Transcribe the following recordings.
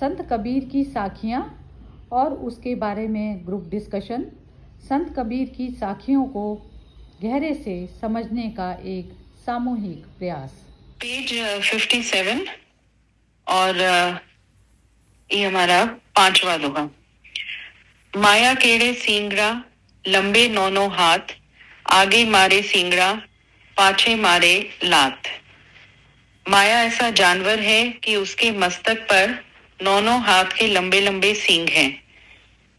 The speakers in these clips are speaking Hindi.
संत कबीर की साखियाँ और उसके बारे में ग्रुप डिस्कशन, संत कबीर की साखियों को गहरे से समझने का एक सामूहिक प्रयास। पेज 57 और ये हमारा 5वां दोहा। माया केड़े सींगड़ा, लंबे नौ हाथ, आगे मारे सींगड़ा, पाछे मारे लात। माया ऐसा जानवर है कि उसके मस्तक पर 9 हाथ के लंबे लंबे सींग हैं।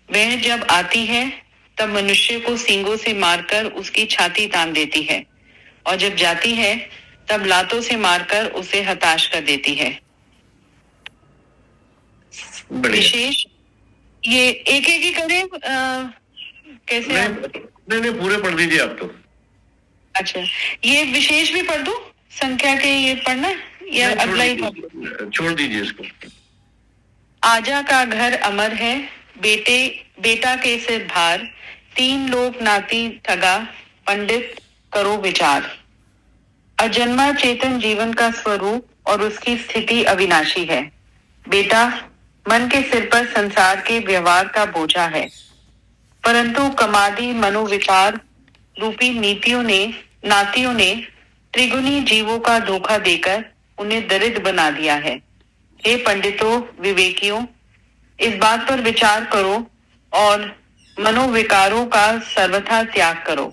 वह जब आती है तब मनुष्य को सींगों से मारकर उसकी छाती तान देती है, और जब जाती है तब लातों से मारकर उसे हताश कर देती है। विशेष ये एक एक ही करें कैसे? नहीं पूरे पढ़ दीजिए आप तो। अच्छा, ये विशेष भी पढ़ दूं? संख्या के ये पढ़ना या अगला ही छोड़ दीजिए इसको। आजा का घर अमर है, बेटा के सिर भार, 3 लोक नाती ठगा, पंडित करो विचार। अजन्मा चेतन जीवन का स्वरूप और उसकी स्थिति अविनाशी है। बेटा मन के सिर पर संसार के व्यवहार का बोझा है, परंतु कमादी मनोविचार रूपी नातियों ने त्रिगुणी जीवों का धोखा देकर उन्हें दरिद्र बना दिया है। हे पंडितों, विवेकियों, इस बात पर विचार करो और मनोविकारों का सर्वथा त्याग करो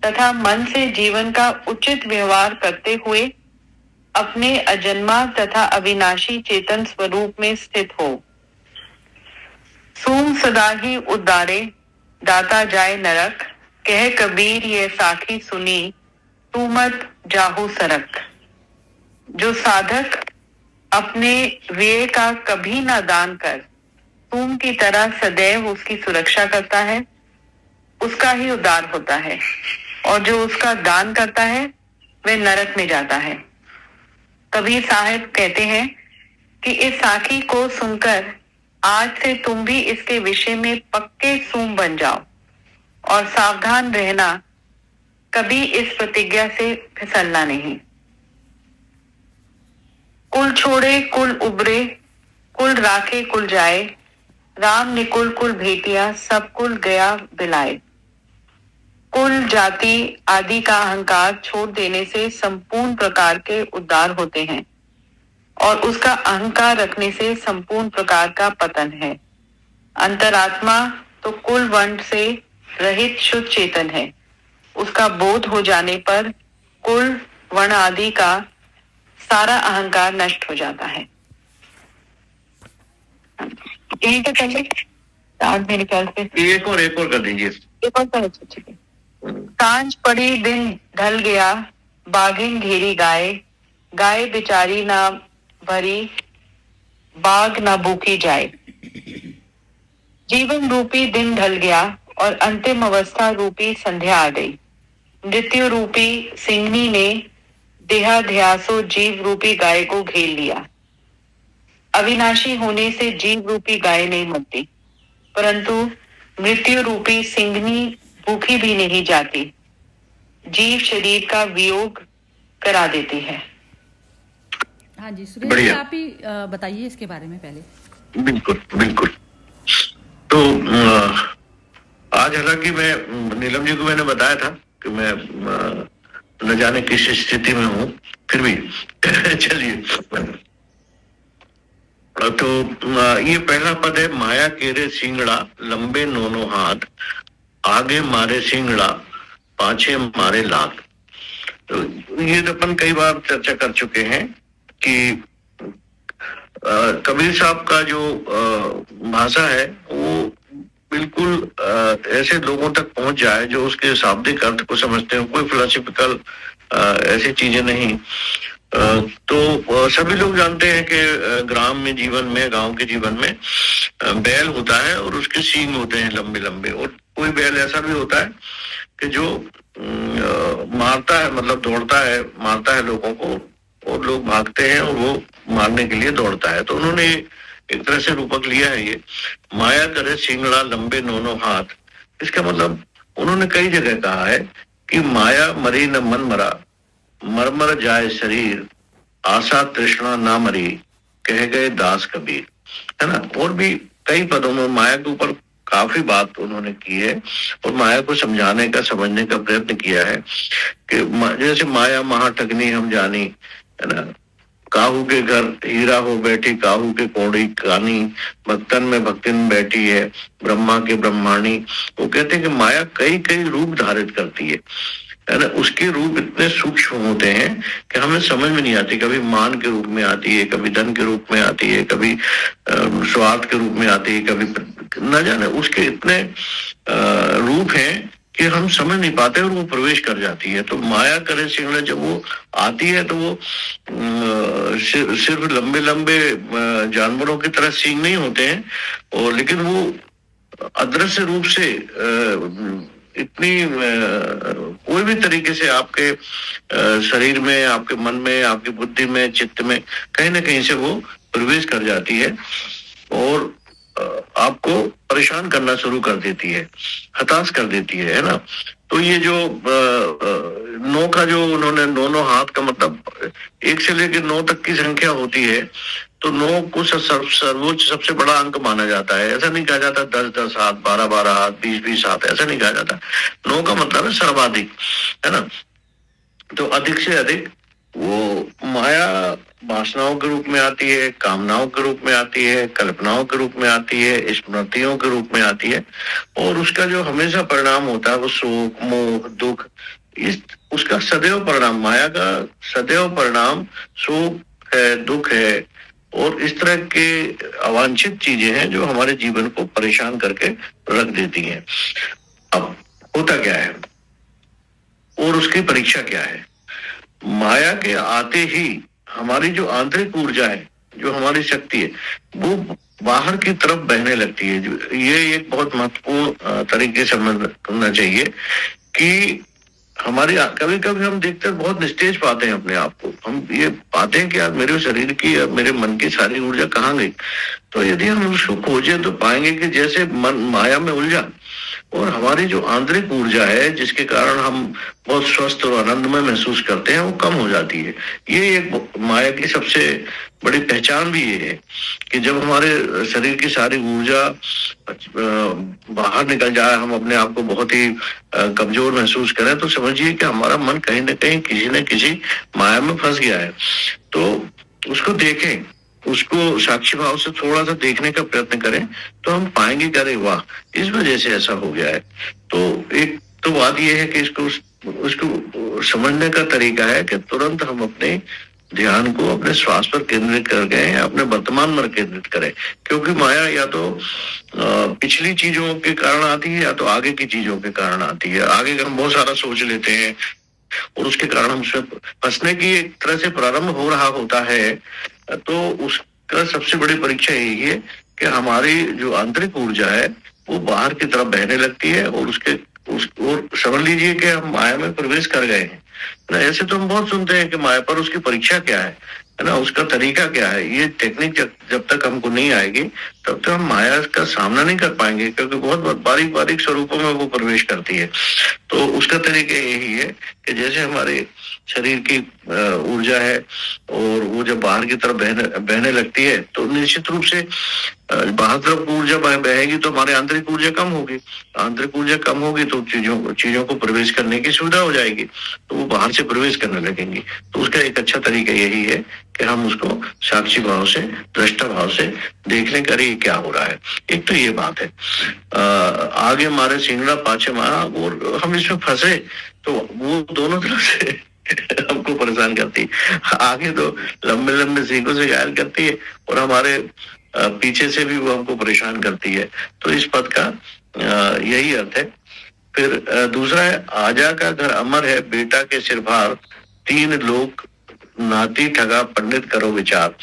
तथा मन से जीवन का उचित व्यवहार करते हुए अपने अजन्मा तथा अविनाशी चेतन स्वरूप में स्थित हो। सूम सदा ही उद्धारे, दाता जाए नरक, कह कबीर ये साखी सुनी, तू मत जाहू सरक। जो साधक अपने व्यय का कभी ना दान कर सूम की तरह सदैव उसकी सुरक्षा करता है, उसका ही उद्धार होता है, और जो उसका दान करता है वह नरक में जाता है। कबीर साहब कहते हैं कि इस साखी को सुनकर आज से तुम भी इसके विषय में पक्के सूम बन जाओ और सावधान रहना, कभी इस प्रतिज्ञा से फिसलना नहीं। कुल छोड़े कुल उबरे, कुल राखे कुल जाए, राम निकुल कुल भेटिया, सब कुल गया बिलाए। कुल जाति आदि का अहंकार छोड़ देने से संपूर्ण प्रकार के उद्धार होते हैं, और उसका अहंकार रखने से संपूर्ण प्रकार का पतन है। अंतरात्मा तो कुल वर्ण से रहित शुद्ध चेतन है। उसका बोध हो जाने पर कुल वर्ण आदि का सारा अहंकार नष्ट हो जाता है। यही तो चल मेरे ख्याल से एक और कर दीजिए। एक और कर, ठीक है। सांझ पड़ी दिन ढल गया, बागिन घेरी गाय बेचारी ना भरी, बाग ना भूखी जाए। जीवन रूपी दिन ढल गया और अंतिम अवस्था रूपी संध्या आ गई। मृत्यु रूपी सिंहनी ने देहाध्यासो जीव रूपी गाय को घेर लिया। अविनाशी होने से जीव रूपी गाय नहीं मरती, परंतु मृत्यु रूपी सिंहनी भूखी भी नहीं जाती, जीव शरीर का वियोग करा देती है। हाँ जी सुरेश जी, आप ही बताइए इसके बारे में पहले। बिल्कुल। तो आज हालांकि मैं नीलम जी को मैंने बताया था कि मैं न जाने किस स्थिति में हूँ, फिर भी चलिए। तो ये पहला पद है, माया केरे सिंगड़ा, लंबे 9 हाथ, आगे मारे सिंगड़ा, पाछे मारे लात। तो ये तो अपन कई बार चर्चा कर चुके हैं कि कबीर साहब का जो भाषा है वो बिल्कुल ऐसे लोगों तक पहुंच जाए जो उसके शाब्दिक अर्थ को समझते हो, कोई फिलोसफिकल ऐसी चीजें नहीं। तो सभी लोग जानते हैं कि गांव के जीवन में बैल होता है और उसके सींग होते हैं लंबे लंबे, और कोई बैल ऐसा भी होता है कि जो मारता है, मतलब दौड़ता है, मारता है लोगों को, और लोग भागते हैं और वो मारने के लिए दौड़ता है। तो उन्होंने एक तरह से रूपक लिया है ये, माया करे सिंगड़ा लंबे 9 हाथ। इसका मतलब उन्होंने कई जगह कहा है कि माया मरी न मन मरा, मर जाए शरीर, आशा तृष्णा ना मरी, कह गए दास कबीर। है ना। और भी कई पदों में माया के ऊपर काफी बात उन्होंने की है और माया को समझाने का समझने का प्रयत्न किया है कि जैसे माया महाठगनी हम जानी, है ना। काहू के घर हीरा हो बैठी, काहू के कोड़ी कानी, भक्तन में भक्तिन बैठी है, ब्रह्मा के ब्रह्माणी। वो कहते हैं कि माया कई कई रूप धारित करती है ना। उसके रूप इतने सूक्ष्म होते हैं कि हमें समझ में नहीं आती। कभी मान के रूप में आती है, कभी धन के रूप में आती है, कभी स्वार्थ के रूप में आती है, कभी न जाने उसके इतने रूप हैं कि हम समझ नहीं पाते और वो प्रवेश कर जाती है। तो माया करे सिंगड़ा जब वो आती है तो वो सिर्फ लंबे लंबे जानवरों की तरह सींग नहीं होते हैं, और लेकिन वो अदृश्य रूप से इतनी कोई भी तरीके से आपके शरीर में, आपके मन में, आपकी बुद्धि में, चित्त में कहीं ना कहीं से वो प्रवेश कर जाती है और आपको परेशान करना शुरू कर देती है, हताश कर देती है ना। तो ये जो 9 का जो उन्होंने 9 हाथ का मतलब 1 से लेकर 9 तक की संख्या होती है, तो 9 को सर्वोच्च सबसे बड़ा अंक माना जाता है। ऐसा नहीं कहा जाता 10-10 हाथ, 12-12 हाथ, 20-20 हाथ, ऐसा नहीं कहा जाता। 9 का मतलब है सर्वाधिक, है ना। तो अधिक से अधिक वो माया वासनाओं के रूप में आती है, कामनाओं के रूप में आती है, कल्पनाओं के रूप में आती है, स्मृतियों के रूप में आती है, और उसका जो हमेशा परिणाम होता है वो शोक, मोह, दुख, इस उसका सदैव परिणाम, माया का सदैव परिणाम शोक है, दुख है और इस तरह के अवांछित चीजें हैं जो हमारे जीवन को परेशान करके रख देती हैं। अब होता क्या है और उसकी परीक्षा क्या है? माया के आते ही हमारी जो आंतरिक ऊर्जा है, जो हमारी शक्ति है, वो बाहर की तरफ बहने लगती है। ये एक बहुत महत्वपूर्ण तरीके से समझना चाहिए कि हमारी कभी कभी हम देखते हैं, बहुत निस्तेज पाते हैं अपने आप को। हम ये पाते हैं कि यार मेरे शरीर की या मेरे मन की सारी ऊर्जा कहाँ गई। तो यदि हम उसको खोजें तो पाएंगे कि जैसे मन माया में उलझा और हमारी जो आंतरिक ऊर्जा है, जिसके कारण हम बहुत स्वस्थ और आनंदमय महसूस करते हैं, वो कम हो जाती है। ये एक माया की सबसे बड़ी पहचान भी ये है कि जब हमारे शरीर की सारी ऊर्जा बाहर निकल जाए, हम अपने आप को बहुत ही कमजोर महसूस करें, तो समझिए कि हमारा मन कहीं ना कहीं किसी न किसी माया में फंस गया है। तो उसको देखें, उसको साक्षी भाव से थोड़ा सा देखने का प्रयत्न करें तो हम पाएंगे कि अरे वाह, इस वजह से ऐसा हो गया है। तो एक तो बात यह है कि उसको समझने का तरीका है कि तुरंत हम अपने ध्यान को अपने श्वास पर केंद्रित कर गए या अपने वर्तमान पर केंद्रित करें, क्योंकि माया या तो पिछली चीजों के कारण आती है या तो आगे की चीजों के कारण आती है। आगे का हम बहुत सारा सोच लेते हैं और उसके कारण हम उसमें फंसने की एक तरह से प्रारंभ हो रहा होता है। तो उसका सबसे बड़ी परीक्षा यही है कि हमारी जो आंतरिक ऊर्जा है वो बाहर की तरफ बहने लगती है और और समझ लीजिए कि हम माया में प्रवेश कर गए हैं ना। ऐसे तो हम बहुत सुनते हैं कि माया पर उसकी परीक्षा क्या है ना, उसका तरीका क्या है। ये टेक्निक जब तक हमको नहीं आएगी तब तक हम माया का सामना नहीं कर पाएंगे, क्योंकि बहुत बारीक बारीक स्वरूपों में वो प्रवेश करती है। तो उसका तरीका यही है कि जैसे हमारे शरीर की ऊर्जा है और वो जब बाहर की तरफ बहने लगती है, तो निश्चित रूप से बाहर तरफ ऊर्जा बहेगी तो हमारे आंतरिक ऊर्जा कम होगी। आंतरिक ऊर्जा कम होगी तो चीजों को प्रवेश करने की सुविधा हो जाएगी, तो वो बाहर से प्रवेश करने लगेंगी। तो उसका एक अच्छा तरीका यही है कि हम उसको साक्षी भाव से, दृष्टा भाव से देख लें, करिए क्या हो रहा है। एक तो ये बात है। आगे मारे सिंगड़ा पाछे मारा, और हम इसमें फंसे तो वो दोनों तरफ से हमको परेशान करती है। आगे तो लंबे लंबे सींगों से घायल करती है और हमारे पीछे से भी वो हमको परेशान करती है। तो इस पद का यही अर्थ है। फिर दूसरा है, आजा का घर अमर है, बेटा के सिर भार, 3 लोग नाती ठगा, पंडित करो विचार।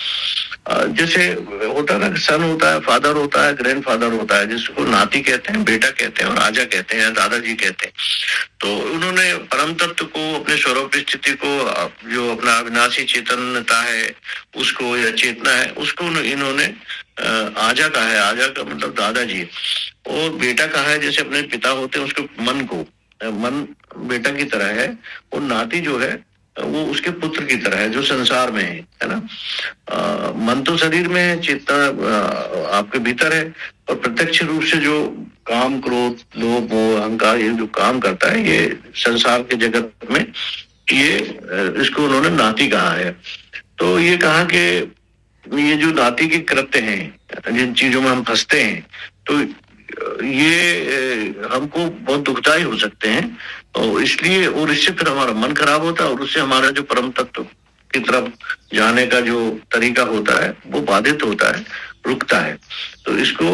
जैसे होता है ना, सन होता है, फादर होता है, ग्रैंड फादर होता है, जिसको नाती कहते हैं, बेटा कहते हैं और आजा कहते हैं, दादाजी कहते हैं। तो उन्होंने परम तत्व को, अपने स्वरूप स्थिति को, जो अपना अविनाशी चेतनता है उसको, या चेतना है उसको इन्होंने आजा कहा है। आजा का मतलब दादाजी। और बेटा कहा है जैसे अपने पिता होते हैं उसको मन को, मन बेटा की तरह है। और नाती जो है वो उसके पुत्र की तरह है जो संसार में है ना। मन तो शरीर में है, चेतना आपके भीतर है, और प्रत्यक्ष रूप से जो काम, क्रोध, लोभ, मोह, अहंकार ये जो काम करता है, ये संसार के जगत में ये इसको उन्होंने नाती कहा है। तो ये कहा कि ये जो नाती के कृत्य हैं, जिन चीजों में हम फंसते हैं, तो ये हमको बहुत दुखदाई हो सकते हैं, और इसलिए, और इससे फिर हमारा मन खराब होता है, और उससे हमारा जो परम तत्व की तरफ जाने का जो तरीका होता है वो बाधित होता है, रुकता है। तो इसको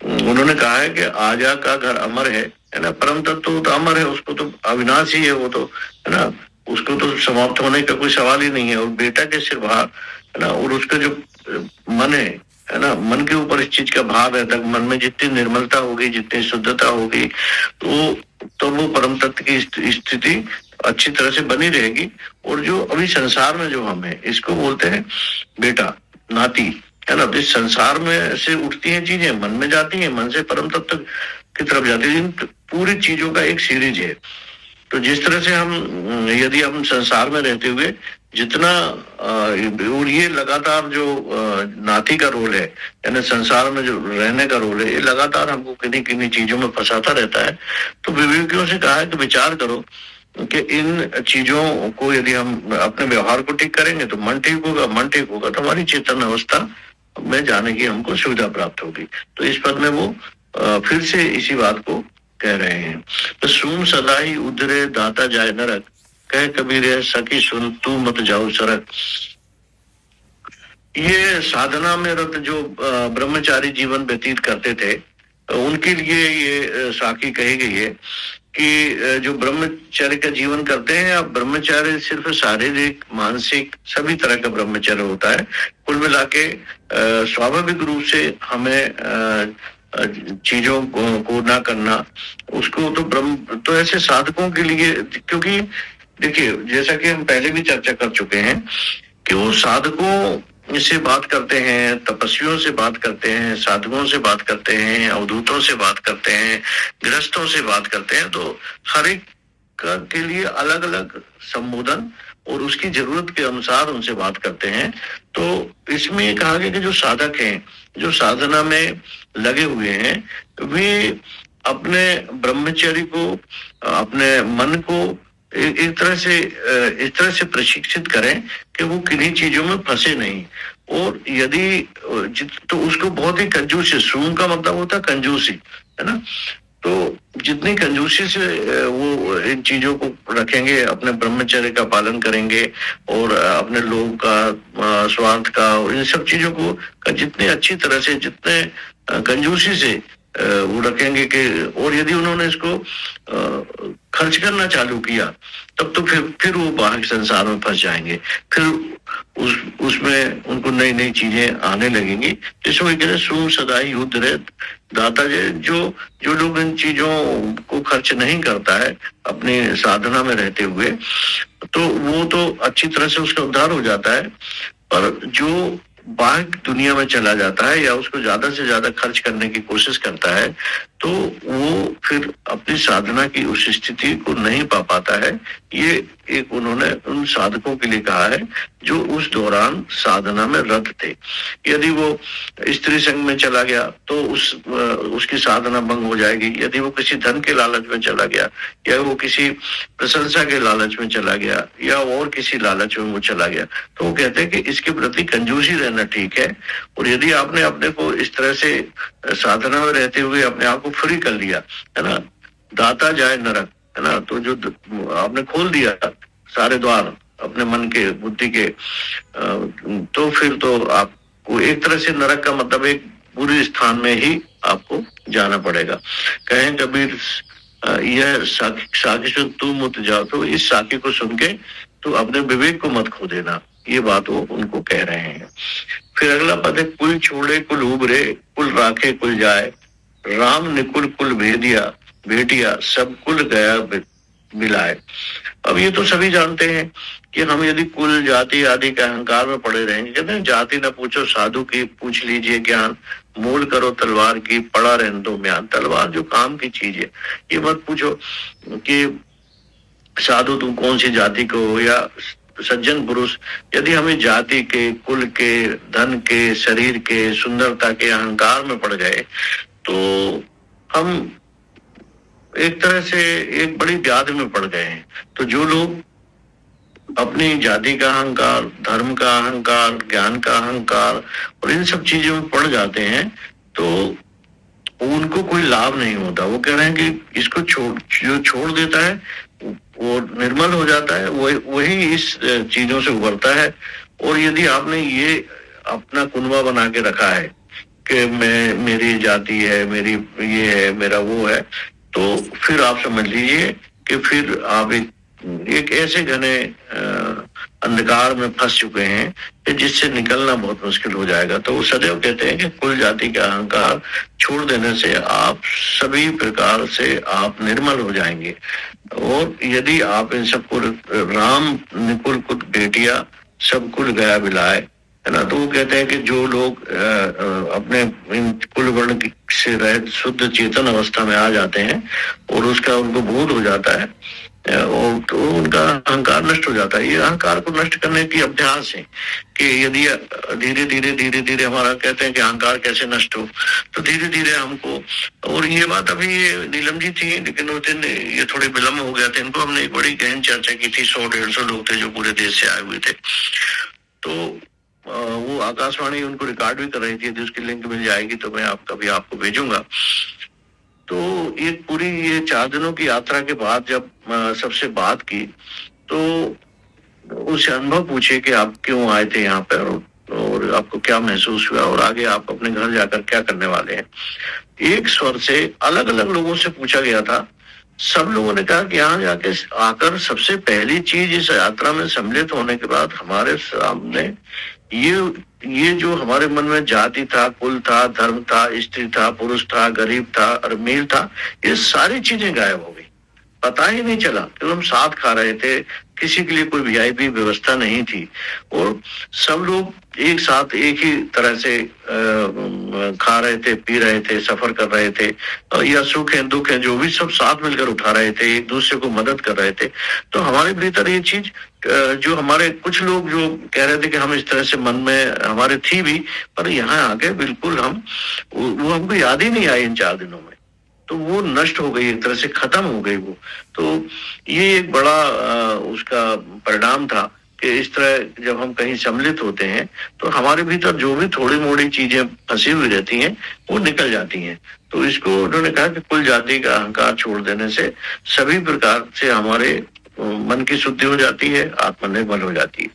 उन्होंने कहा है कि आजा का घर अमर है ना। परम तत्व तो अमर है, उसको तो अविनाशी है, वो तो है ना, उसको तो समाप्त होने का कोई सवाल ही नहीं है। और बेटा के सिर भार है ना, और उसका जो मन है ना, मन के ऊपर इस चीज का भाव है, तक मन में जितनी निर्मलता होगी, जितनी शुद्धता होगी, तो वो परम तत्व की स्थिति अच्छी तरह से बनी रहेगी। और जो अभी संसार में जो हम है, इसको बोलते हैं बेटा, नाती, है ना। इस संसार में से उठती हैं चीजें, मन में जाती हैं, मन से परम तत्व की तरफ जाती है। इन पूरी चीजों का एक सीरीज है। तो जिस तरह से हम, यदि हम संसार में रहते हुए जितना, और ये लगातार जो नाती का रोल है, यानी संसार में जो रहने का रोल है, ये लगातार हमको किन्हीं किन्हीं चीजों में फंसाता रहता है। तो विवेकियों से कहा है कि विचार करो कि इन चीजों को यदि हम अपने व्यवहार को ठीक करेंगे तो मन ठीक होगा, मन ठीक होगा तो हमारी चेतन अवस्था में जाने की हमको सुविधा प्राप्त होगी। तो इस पद में वो फिर से इसी बात को कह रहे हैं। तो सुन सदा ही उधरे दाता जाए नरक, कह कबीर सखी सुन तू मत जाओ सरक। ये साधना में रत जो ब्रह्मचारी जीवन व्यतीत करते थे, उनके लिए ये साखी कही गई है कि जो ब्रह्मचर्य का जीवन करते हैं, अब ब्रह्मचर्य सिर्फ शारीरिक, मानसिक सभी तरह का ब्रह्मचर्य होता है। कुल मिला के स्वाभाविक रूप से हमें चीजों को ना करना, उसको तो ब्रह्म, तो ऐसे साधकों के लिए, क्योंकि देखिए जैसा कि हम पहले भी चर्चा कर चुके हैं कि वो साधकों से बात करते हैं, तपस्वियों से बात करते हैं, साधकों से बात करते हैं, अवधूतों से बात करते हैं, गृहस्थों से बात करते हैं। तो हर एक के लिए अलग अलग संबोधन और उसकी जरूरत के अनुसार उनसे बात करते हैं। तो इसमें ये कहा गया कि जो साधक हैं, जो साधना में लगे हुए हैं, वे अपने ब्रह्मचर्य को, अपने मन को एक तरह से इस तरह से प्रशिक्षित करें कि वो किन्हीं चीजों में फंसे नहीं। और यदि तो उसको बहुत ही कंजूसी, सूंग का मतलब होता है कंजूसी, है ना। तो जितनी कंजूसी से वो इन चीजों को रखेंगे, अपने ब्रह्मचर्य का पालन करेंगे, और अपने लोभ का, स्वार्थ का, इन सब चीजों को जितने अच्छी तरह से, जितने कंजूसी से वो रखेंगे कि, और यदि उन्होंने इसको खर्च करना चालू किया, तब तो फिर वो बाहर संसार में फंस जाएंगे। फिर उसमें उनको नई नई चीजें आने लगेंगी। इसमें कहते सुन सदा ही उधरे दाता जो लोग इन चीजों को खर्च नहीं करता है अपनी साधना में रहते हुए, तो वो तो अच्छी तरह से उसका उद्धार हो जाता है। पर जो बाहर दुनिया में चला जाता है या उसको ज्यादा से ज्यादा खर्च करने की कोशिश करता है, तो वो फिर अपनी साधना की उस स्थिति को नहीं पा पाता है। ये एक उन्होंने उन साधकों के लिए कहा है जो उस दौरान साधना में रत थे। यदि वो स्त्री संग में चला गया तो उसकी साधना भंग हो जाएगी। यदि वो किसी धन के लालच में चला गया, या वो किसी प्रशंसा के लालच में चला गया, या और किसी लालच में वो चला गया, तो वो कहते हैं कि इसके प्रति कंजूसी रहना ठीक है। और यदि आपने अपने को इस तरह से साधना में रहते हुए अपने आप को फ्री कर लिया, है ना, दाता जाए नरक, है ना, तो जो आपने खोल दिया सारे द्वार अपने मन के, बुद्धि के, तो फिर तो आपको एक तरह से नरक का मतलब एक बुरे स्थान में ही आपको जाना पड़ेगा। कहें कबीर यह साखी सुन तू मत जाओ, तो इस साखी को सुन के तो अपने विवेक को मत खो देना, ये बात वो उनको कह रहे हैं। फिर अगला पद है कुल छोड़े कुल उबरे, कुल राखे कुल जाए, राम निकुल कुल भेदिया सब कुल गया मिलाए। अब ये तो सभी जानते हैं कि हम यदि कुल जाति आदि के अहंकार में पड़े रहेंगे, कहते हैं जाति न पूछो साधु की, पूछ लीजिए ज्ञान, मोल करो तलवार की, पड़ा रहने दो म्यान। तलवार जो काम की चीज है, ये मत पूछो कि साधु तुम कौन सी जाति को हो या सज्जन पुरुष, यदि हमें जाति के, कुल के, धन के, शरीर के, सुंदरता के अहंकार में पड़ गए तो हम एक तरह से एक बड़ी व्याधि में पड़ गए हैं। तो जो लोग अपनी जाति का अहंकार, धर्म का अहंकार, ज्ञान का अहंकार और इन सब चीजों में पड़ जाते हैं तो उनको कोई लाभ नहीं होता। वो कह रहे हैं कि इसको जो छोड़ देता है वो निर्मल हो जाता है, वही इस चीजों से उभरता है। और यदि आपने ये अपना कुनबा बना के रखा है कि मेरी जाति है, मेरी ये है, मेरा वो है, तो फिर आप समझ लीजिए कि फिर आप एक ऐसे घने अंधकार में फंस चुके हैं कि जिससे निकलना बहुत मुश्किल हो जाएगा। तो वो सदैव कहते हैं कि कुल जाति का अहंकार छोड़ देने से आप सभी प्रकार से आप निर्मल हो जाएंगे। और यदि आप इन सबको राम निकुल कुल बेटिया सब कुल गया बिलाए, है ना, तो वो कहते हैं कि जो लोग अपने इन कुल वर्ण से रहित शुद्ध चेतन अवस्था में आ जाते हैं और उसका उनको बोध हो जाता है और तो उनका अहंकार नष्ट हो जाता है। ये अहंकार को नष्ट करने की अभ्यास है कि यदि धीरे धीरे हमारा कहते हैं कि अहंकार कैसे नष्ट हो, तो धीरे धीरे हमको, और ये बात अभी ये नीलम जी थी लेकिन उस दिन ये थोड़े विलम्ब हो गया था, इनको हमने एक बड़ी गहन चर्चा की थी। 100-150 लोग थे जो पूरे देश से आए हुए थे। तो वो आकाशवाणी उनको रिकॉर्ड भी कर रही थी, यदि उसकी लिंक मिल जाएगी तो मैं कभी आपको भेजूंगा। तो एक पूरी ये 4 दिनों की यात्रा के बाद जब सबसे बात की तो उससे अनुभव पूछे कि आप क्यों आए थे यहाँ पर और आपको क्या महसूस हुआ और आगे आप अपने घर जाकर क्या करने वाले हैं। एक स्वर से अलग अलग लोगों से पूछा गया था। सब लोगों ने कहा कि यहाँ जाके आकर सबसे पहली चीज इस यात्रा में सम्मिलित होने के बाद हमारे सामने ये जो हमारे मन में जाति था, कुल था, धर्म था, स्त्री था, पुरुष था, गरीब था, अमीर था, ये सारी चीजें गायब हो गई। पता ही नहीं चला कि हम साथ खा रहे थे, किसी के लिए कोई वीआईपी व्यवस्था नहीं थी और सब लोग एक साथ एक ही तरह से खा रहे थे, पी रहे थे, सफर कर रहे थे, या सुख है दुख है जो भी सब साथ मिलकर उठा रहे थे, एक दूसरे को मदद कर रहे थे। तो हमारे भीतर ये चीज जो हमारे कुछ लोग जो कह रहे थे कि हम इस तरह से मन में हमारे थी भी, पर यहाँ आके बिल्कुल वो हमको याद ही नहीं आई इन 4 दिनों में। तो वो नष्ट हो गई, एक तरह से खत्म हो गई वो। तो ये एक बड़ा उसका परिणाम था कि इस तरह जब हम कहीं सम्मिलित होते हैं तो हमारे भीतर जो भी थोड़ी मोड़ी चीजें फंसी हुई रहती हैं वो निकल जाती हैं। तो इसको उन्होंने कहा कि कुल जाति का अहंकार छोड़ देने से सभी प्रकार से हमारे मन की शुद्धि हो जाती है, आत्मनिर्भर हो जाती है।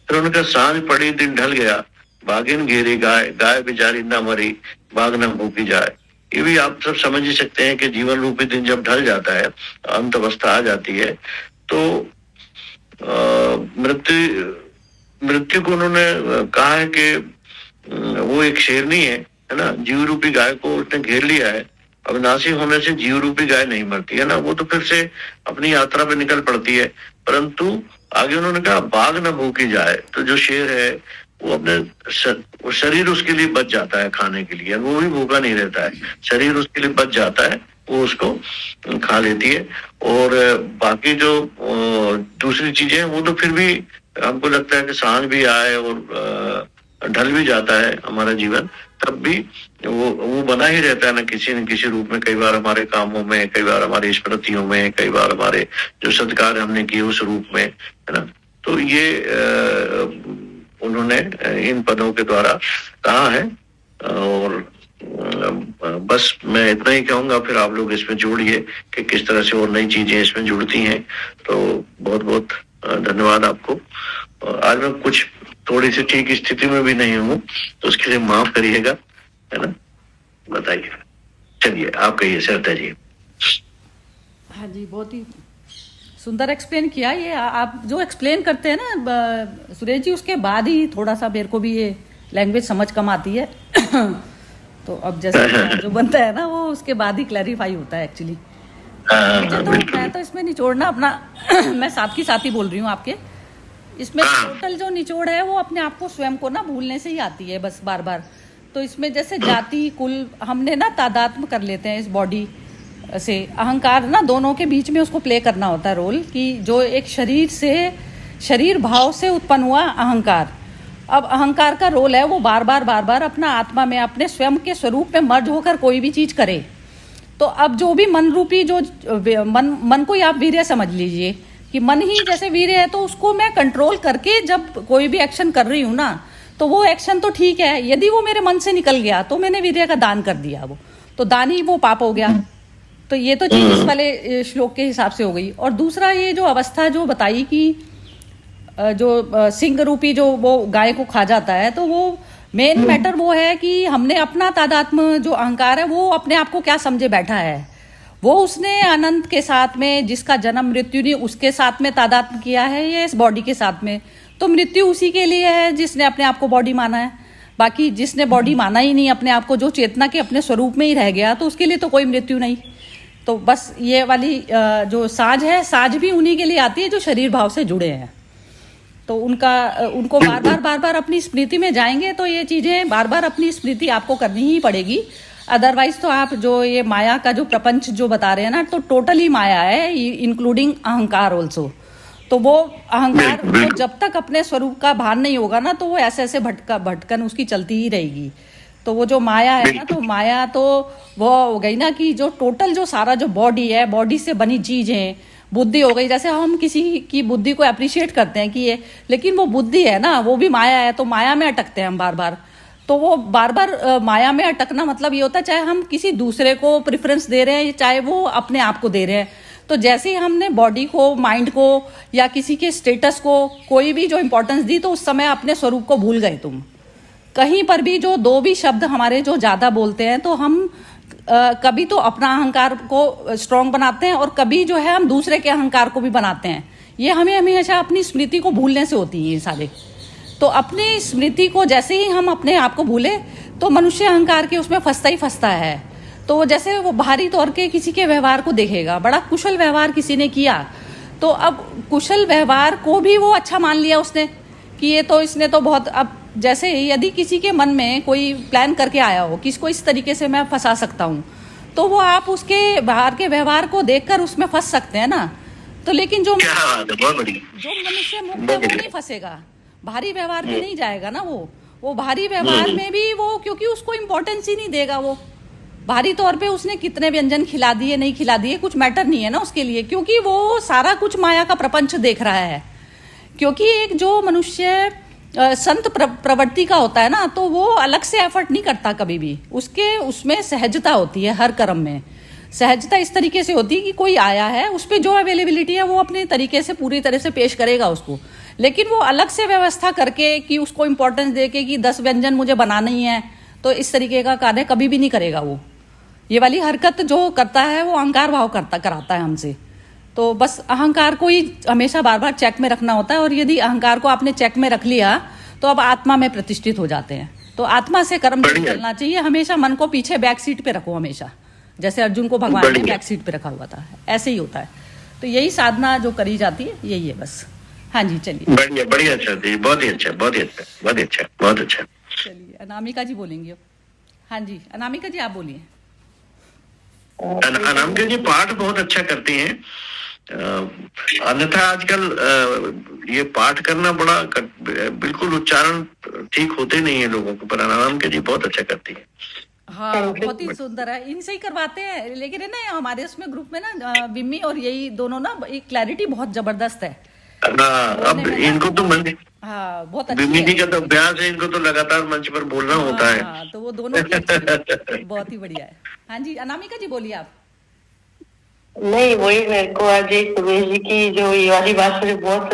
फिर उन्होंने कहा सांझ पड़ी दिन ढल गया, बागिन घेरी गाय, गाय बेचारी न मरी, बाग न भूखी जाए। ये भी आप सब समझ ही सकते हैं कि जीवन रूपी दिन जब ढल जाता है, अंत अवस्था आ जाती है, तो मृत्यु को उन्होंने कहा है कि वो एक शेरनी है ना, जीव रूपी गाय को उसने घेर लिया है। अविनाशी होने से जीव रूपी गाय नहीं मरती है ना, वो तो फिर से अपनी यात्रा पे निकल पड़ती है। परंतु आगे उन्होंने कहा बाघ न भूखी जाए, तो जो शेर है वो अपने शरीर उसके लिए बच जाता है खाने के लिए, वो भी भूखा नहीं रहता है, शरीर उसके लिए बच जाता है, वो उसको खा लेती है। और बाकी जो दूसरी चीजें हैं वो तो फिर भी हमको लगता है कि सांझ भी आए और ढल भी जाता है हमारा जीवन, तब भी वो बना ही रहता है ना किसी रूप में, कई बार हमारे कामों में, कई बार हमारी स्मृतियों में, कई बार हमारे जो सत्कार हमने किए उस रूप में, है ना। तो ये उन्होंने इन पदों के द्वारा कहा है। और बस मैं इतना ही कहूंगा, फिर आप लोग इसमें जोड़िए कि किस तरह से और नई चीजें इसमें जुड़ती हैं। तो बहुत बहुत धन्यवाद आपको। आज मैं कुछ थोड़ी सी ठीक स्थिति में भी नहीं हूँ तो उसके लिए माफ करिएगा, है ना। बताइए, चलिए आप कहिए श्रद्धा जी। हाँ जी, बहुत ही सुंदर एक्सप्लेन किया। ये आप जो एक्सप्लेन करते हैं ना सुरेश जी, उसके बाद ही थोड़ा सा मेरे को भी ये लैंग्वेज समझ कम आती है। तो अब जैसे जो बनता है ना वो उसके बाद ही क्लैरिफाई होता है एक्चुअली। मैं तो इसमें निचोड़ना अपना मैं साथ की साथ ही बोल रही हूँ आपके। इसमें टोटल जो निचोड़ है वो अपने आप को स्वयं को ना भूलने से ही आती है बस बार बार। तो इसमें जैसे जाति कुल हमने ना तादात्म्य कर लेते हैं इस बॉडी से अहंकार ना दोनों के बीच में उसको प्ले करना होता है रोल, कि जो एक शरीर भाव से उत्पन्न हुआ अहंकार, अब अहंकार का रोल है वो बार बार अपना आत्मा में अपने स्वयं के स्वरूप में मर्ज होकर कोई भी चीज करे। तो अब जो भी मन रूपी जो मन को ही आप वीर्य समझ लीजिए कि मन ही जैसे वीर्य है, तो उसको मैं कंट्रोल करके जब कोई भी एक्शन कर रही हूँ ना, तो वो एक्शन तो ठीक है, यदि वो मेरे मन से निकल गया तो मैंने वीर्य का दान कर दिया, वो तो दान ही वो पाप हो गया। तो ये तो चीज इस वाले श्लोक के हिसाब से हो गई। और दूसरा ये जो अवस्था जो बताई कि जो सिंह रूपी जो वो गाय को खा जाता है, तो वो मेन मैटर वो है कि हमने अपना तादात्म्य जो अहंकार है वो अपने आप को क्या समझे बैठा है, वो उसने अनंत के साथ में जिसका जन्म मृत्यु नहीं उसके साथ में तादात्म्य किया है, ये इस बॉडी के साथ में, तो मृत्यु उसी के लिए है जिसने अपने आप को बॉडी माना है। बाकी जिसने बॉडी माना ही नहीं अपने आप को, जो चेतना के अपने स्वरूप में ही रह गया, तो उसके लिए तो कोई मृत्यु नहीं। तो बस ये वाली जो साज है, साज भी उन्हीं के लिए आती है जो शरीर भाव से जुड़े हैं। तो उनको बार बार अपनी स्मृति में जाएंगे तो ये चीजें बार बार अपनी स्मृति आपको करनी ही पड़ेगी। अदरवाइज तो आप जो ये माया का जो प्रपंच जो बता रहे हैं ना, तो टोटली माया है, इंक्लूडिंग अहंकार ऑल्सो। तो वो अहंकार को जब तक अपने स्वरूप का भान नहीं होगा ना, तो वो ऐसे भटकन उसकी चलती ही रहेगी। तो वो जो माया है ना, तो माया तो वो हो गई ना कि जो टोटल जो सारा जो बॉडी है, बॉडी से बनी चीजें, बुद्धि हो गई। जैसे हम किसी की बुद्धि को अप्रिशिएट करते हैं कि ये, लेकिन वो बुद्धि है ना, वो भी माया है, तो माया में अटकते हैं हम बार बार। तो वो बार बार माया में अटकना मतलब ये होता है, चाहे हम किसी दूसरे को प्रेफरेंस दे रहे हैं, चाहे वो अपने आप को दे रहे हैं। तो जैसे ही हमने बॉडी को, माइंड को या किसी के स्टेटस को कोई भी जो इंपॉर्टेंस दी, तो उस समय अपने स्वरूप को भूल गए तुम। कहीं पर भी जो दो भी शब्द हमारे जो ज्यादा बोलते हैं, तो हम कभी तो अपना अहंकार को स्ट्रांग बनाते हैं और कभी जो है हम दूसरे के अहंकार को भी बनाते हैं। ये हमें हमेशा अपनी स्मृति को भूलने से होती है ये सारे। तो अपनी स्मृति को जैसे ही हम अपने आप को भूले, तो मनुष्य अहंकार के उसमें फंसता ही फंसता है। तो जैसे वो बाहरी तौर के किसी के व्यवहार को देखेगा, बड़ा कुशल व्यवहार किसी ने किया, तो अब कुशल व्यवहार को भी वो अच्छा मान लिया उसने कि ये तो इसने तो बहुत। अब जैसे यदि किसी के मन में कोई प्लान करके आया हो कि इसको इस तरीके से मैं फंसा सकता हूँ, तो वो आप उसके बाहर के व्यवहार को देखकर उसमें फंस सकते हैं ना। तो लेकिन जो मनुष्य मुक्त है वो नहीं फंसेगा, भारी व्यवहार में नहीं जाएगा ना। वो भारी व्यवहार में भी वो, क्योंकि उसको इम्पोर्टेंस ही नहीं देगा। वो भारी तौर पे उसने कितने व्यंजन खिला दिए नहीं खिला दिए, कुछ मैटर नहीं है ना उसके लिए, क्योंकि वो सारा कुछ माया का प्रपंच देख रहा है। क्योंकि एक जो मनुष्य संत प्रवृत्ति का होता है ना, तो वो अलग से एफर्ट नहीं करता कभी भी, उसमें सहजता होती है। हर कर्म में सहजता इस तरीके से होती है कि कोई आया है, उस पर जो अवेलेबिलिटी है वो अपने तरीके से पूरी तरह से पेश करेगा उसको। लेकिन वो अलग से व्यवस्था करके कि उसको इम्पोर्टेंस दे के कि 10 व्यंजन मुझे बनाना ही है, तो इस तरीके का कार्य कभी भी नहीं करेगा वो। ये वाली हरकत जो करता है वो अहंकार भाव कराता है हमसे। तो बस अहंकार को ही हमेशा बार बार चेक में रखना होता है। और यदि अहंकार को आपने चेक में रख लिया, तो अब आत्मा में प्रतिष्ठित हो जाते हैं। तो आत्मा से कर्म चलना चाहिए हमेशा। मन को पीछे बैक सीट पे रखो हमेशा, जैसे अर्जुन को भगवान ने बैक सीट पे रखा हुआ था, ऐसे ही होता है। तो यही साधना जो करी जाती है, यही है बस। हाँ जी, चलिए। बढ़िया बढ़िया सर जी, बहुत ही अच्छा, बहुत ही अच्छा, बहुत ही अच्छा, बहुत अच्छा। चलिए अनामिका जी बोलेंगे अब। हाँ जी अनामिका जी आप बोलिए। अनामिका जी पाठ बहुत अच्छा करती हैं। अन्यथा आजकल ये पाठ करना बड़ा बिल्कुल उच्चारण ठीक होते नहीं है लोगों को, पर अनामिका जी बहुत अच्छा करती है। हाँ बहुत ही सुंदर है, इनसे ही करवाते हैं। लेकिन है ना हमारे उसमें ग्रुप में ना विम्मी और यही दोनों ना, एक क्लैरिटी बहुत जबरदस्त है। अब इनको तो हाँ बहुत अच्छी विम्मी जी का तो अभ्यास है, इनको तो लगातार मंच पर बोलना होता है। हाँ, तो वो दोनों की बहुत ही बढ़िया है। हाँ जी अनामिका जी बोलिए आप। नहीं, वही मेरे को आज एक सुरेश जी की जो ये वाली बात मुझे बहुत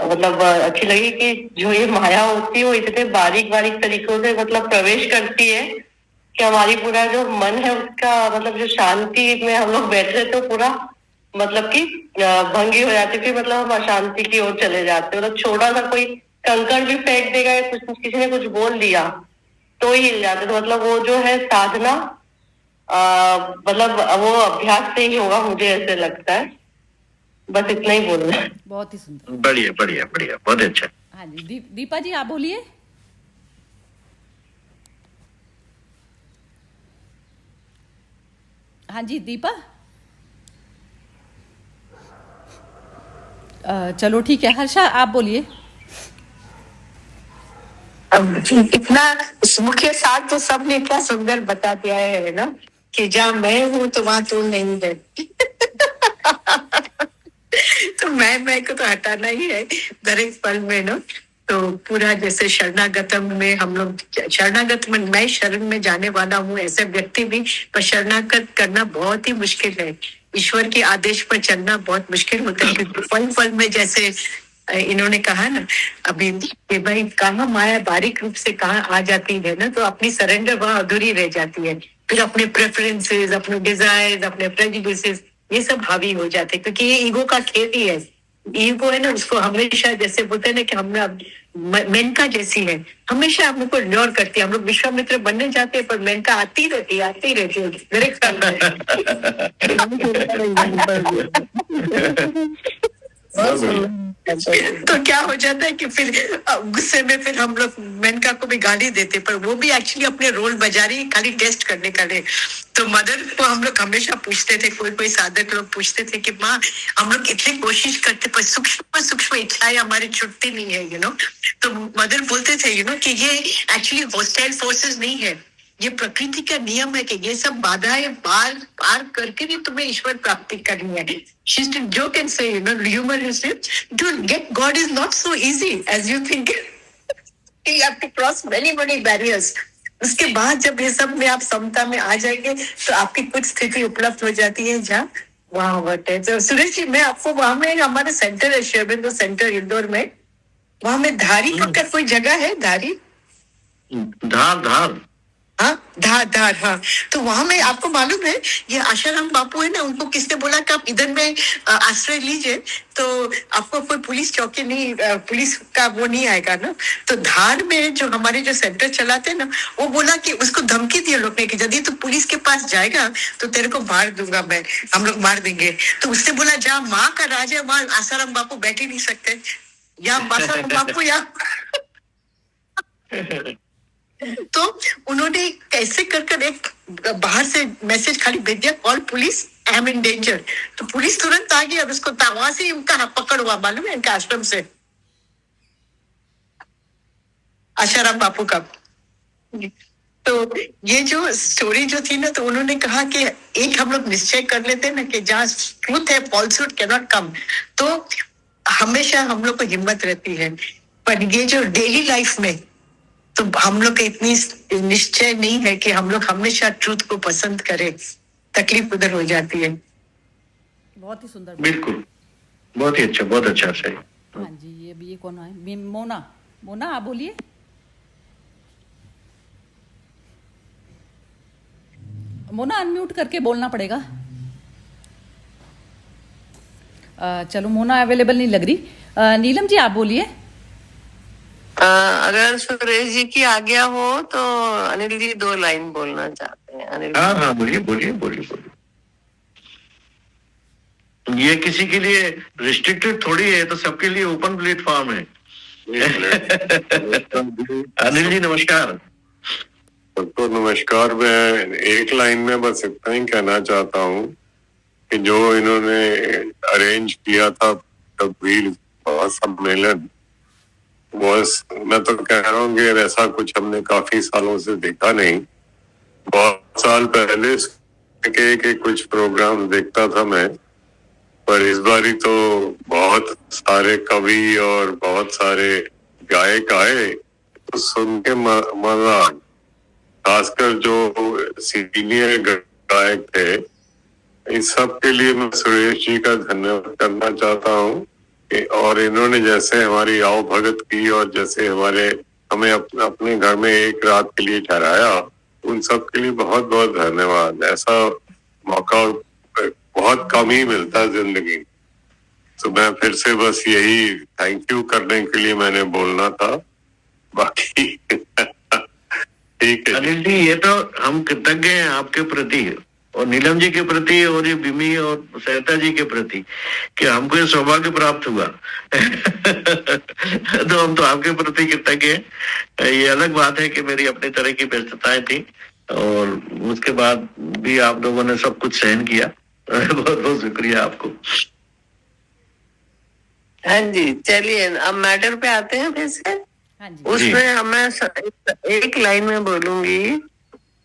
मतलब अच्छी लगी कि जो ये माया होती है वो इतने बारीक बारीक तरीकों से मतलब प्रवेश करती है कि हमारी पूरा जो मन है उसका मतलब जो शांति में हम लोग बैठे तो पूरा मतलब कि भंगी हो जाती थी, मतलब हम अशांति की ओर चले जाते। मतलब छोटा सा कोई कंकड़ भी फेंक देगा या कुछ किसी ने कुछ बोल दिया तो ही हिल जाते। तो मतलब वो जो है साधना मतलब वो अभ्यास से ही होगा, मुझे ऐसे लगता है। बस इतना ही बोलना है। बहुत ही सुंदर, बढ़िया बढ़िया बढ़िया, बहुत अच्छा। हाँ जी दीपा जी आप बोलिए। हाँ जी दीपा। चलो ठीक है, हर्षा आप बोलिए। इतना मुख्य सार तो सबने इतना सुंदर बता दिया है ना, कि जहाँ मैं हूँ तो वहां तू नहीं है। तो मैं को तो हटाना ही है हर एक पल में ना। तो पूरा जैसे शरणागतम में हम लोग, शरणागत में मैं शरण में जाने वाला हूँ ऐसे व्यक्ति भी, पर शरणागत करना बहुत ही मुश्किल है। ईश्वर के आदेश पर चलना बहुत मुश्किल होता है, क्योंकि पल पल में जैसे इन्होंने कहा ना अभी कि भाई कहाँ माया बारीक रूप से कहाँ आ जाती है ना, तो अपनी सरेंडर वहां अधूरी रह जाती है। फिर अपने प्रेफरेंसेस, अपने डिजायर, अपने प्रेजुडिसेस, ये सब हावी हो जाते हैं, क्योंकि ये ईगो का खेल ही है। ईगो है ना, उसको हमेशा जैसे बोलते हैं ना कि हम मेनका जैसी है, हमेशा हम लोग को इग्नोर करती है। हम लोग विश्वामित्र बनने जाते हैं, पर मेनका आती रहती है डायरेक्ट तो क्या हो जाता है कि फिर गुस्से में फिर हम लोग मेनका को भी गाली देते, पर वो भी एक्चुअली अपने रोल बजा रही है खाली टेस्ट करने का लिए। तो मदर को हम लोग हमेशा पूछते थे, कोई साधक लोग पूछते थे कि माँ हम लोग इतनी कोशिश करते पर सूक्ष्म सूक्ष्म इच्छाएं हमारी छुटती नहीं है, तो मदर बोलते थे कि ये एक्चुअली हॉस्टाइल फोर्सेस नहीं है, ये प्रकृति का नियम है कि ये सब बाधाएं पार करके भी तुम्हें ईश्वर प्राप्ति करनी है। She used to joke and say, humorously, to get God is not so easy as you think. You have to cross many barriers. उसके बाद जब ये सब में आप समता में आ जाएंगे, तो आपकी कुछ स्थिति उपलब्ध हो जाती है जहाँ वहाँ होते हैं। तो सुरेश जी, मैं आपको वहाँ में हमारे सेंटर है, शेरबिंदु सेंटर इंदौर में, वहाँ में धारी का कोई जगह है, धारी धार हाँ धार हाँ। तो वहां में आपको मालूम है, ये आशाराम बापू है ना, उनको किसने बोला कि आप इधर में आश्रय लीजिए, तो आपको कोई पुलिस चौकी नहीं, पुलिस का वो नहीं आएगा ना। तो धार में जो हमारे जो सेंटर चलाते हैं ना, वो बोला कि उसको धमकी दिए लोग ने कि यदि तू पुलिस के पास जाएगा तो तेरे को मार दूंगा मैं, हम लोग मार देंगे। तो उसने बोला जहाँ माँ का राज है वहां आसाराम बापू बैठ ही नहीं सकते, या आसाराम बापू या तो उन्होंने कैसे कर एक बाहर से मैसेज खाली भेज दिया, call police, I am in danger. तो पुलिस तुरंत आ गई और उसको वहां से उनका पकड़ हुआ, मालूम है, इनका आश्रम से, आशाराम बापू का। तो ये जो स्टोरी जो थी ना, तो उन्होंने कहा कि एक हम लोग निश्चय कर लेते हैं ना कि जहाँ ट्रूथ है, फॉल्सहुड कैन नॉट कम, तो हमेशा हम लोग को हिम्मत रहती है। पर ये जो डेली लाइफ में तो हम लोग का इतनी निश्चय नहीं है कि हम लोग हमेशा ट्रूथ को पसंद करें, तकलीफ उधर हो जाती है। बहुत ही सुंदर, बिल्कुल, बहुत ही अच्छा, बहुत अच्छा सही। हाँ जी, ये कौन है? मोना आप बोलिए। मोना अनम्यूट करके बोलना पड़ेगा। चलो, मोना अवेलेबल नहीं लग रही। नीलम जी आप बोलिए। अगर सुरेश जी की आज्ञा हो तो अनिल जी 2 लाइन बोलना चाहते हैं। अनिल हाँ बोलिए। ये किसी के लिए रिस्ट्रिक्टेड थोड़ी है, तो सबके लिए ओपन प्लेटफॉर्म है। अनिल जी नमस्कार। सबको नमस्कार। मैं एक लाइन में बस इतना ही कहना चाहता हूँ कि जो इन्होंने अरेंज किया था कबीर सम्मेलन, बस मैं तो कह रहा हूँ कि ऐसा कुछ हमने काफी सालों से देखा नहीं। बहुत साल पहले के कुछ प्रोग्राम देखता था मैं, पर इस बारी तो बहुत सारे कवि और बहुत सारे गायक आए, तो सुन के मजा, खासकर जो सीनियर गायक थे, इस सब के लिए मैं सुरेश जी का धन्यवाद करना चाहता हूँ। और इन्होंने जैसे हमारी आओ भगत की और जैसे हमें अपने घर में एक रात के लिए ठहराया, उन सब के लिए बहुत बहुत धन्यवाद। ऐसा मौका बहुत कम ही मिलता है जिंदगी। तो मैं फिर से बस यही थैंक यू करने के लिए मैंने बोलना था, बाकी ठीक है। अनिल जी, ये तो हम कृतज्ञ हैं आपके प्रति और नीलम जी के प्रति और ये बिमी और सरिता जी के प्रति कि हमको ये सौभाग्य प्राप्त हुआ। तो हम तो आपके प्रति कृतज्ञ हैं। ये अलग बात है कि मेरी अपनी तरह की व्यस्तताएं थी, और उसके बाद भी आप लोगों ने सब कुछ सहन किया। बहुत बहुत शुक्रिया आपको। हाँ जी, चलिए अब मैटर पे आते हैं फिर से। हाँ जी। उसमें मैं एक लाइन में बोलूंगी,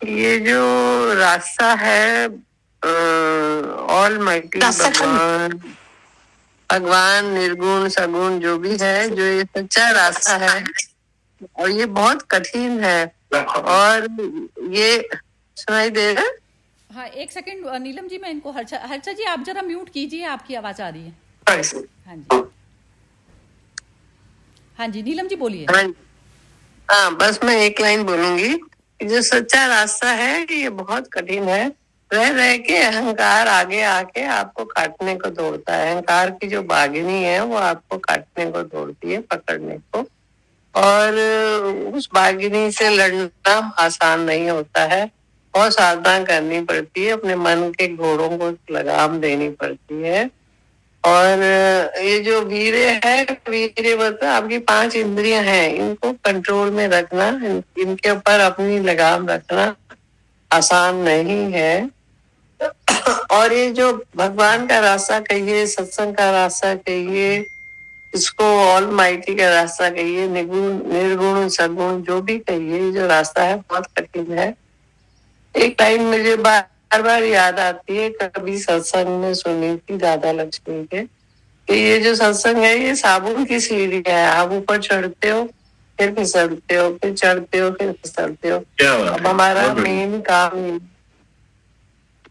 ये जो रास्ता है ऑल माइटी भगवान, भगवान निर्गुण सगुण जो भी है, जो ये सच्चा रास्ता है और ये बहुत कठिन है। और ये सुनाई दे रहा है? हाँ, एक सेकंड नीलम जी, मैं इनको हर्षा जी आप जरा म्यूट कीजिए, आपकी आवाज आ रही है। हाँ जी, हाँ जी, नीलम जी बोलिए। हाँ, बस मैं एक लाइन बोलूंगी, जो सच्चा रास्ता है ये बहुत कठिन है। रह रह के अहंकार आगे आके आपको काटने को दौड़ता है। अहंकार की जो बागिनी है वो आपको काटने को दौड़ती है, पकड़ने को। और उस बागिनी से लड़ना आसान नहीं होता है, बहुत सावधान करनी पड़ती है, अपने मन के घोड़ों को लगाम देनी पड़ती है। और ये जो वीर्य है, वीर्य मतलब आपकी 5 इंद्रियां हैं, इनको कंट्रोल में रखना, इनके ऊपर अपनी लगाम रखना आसान नहीं है। और ये जो भगवान का रास्ता कहिए, सत्संग का रास्ता कहिए, इसको ऑल माइटी का रास्ता कहिए, निर्गुण सगुण जो भी कहिए, ये जो रास्ता है बहुत कठिन है। एक टाइम मुझे बार बार याद आती है, कभी सत्संग में सुनी थी दादा लक्ष्मी के, कि ये जो सत्संग है ये साबुन की सीढ़ी है। आप ऊपर चढ़ते हो, फिर फिसलते हो, फिर चढ़ते हो, फिर फिसलते हो। अब हमारा मेन काम,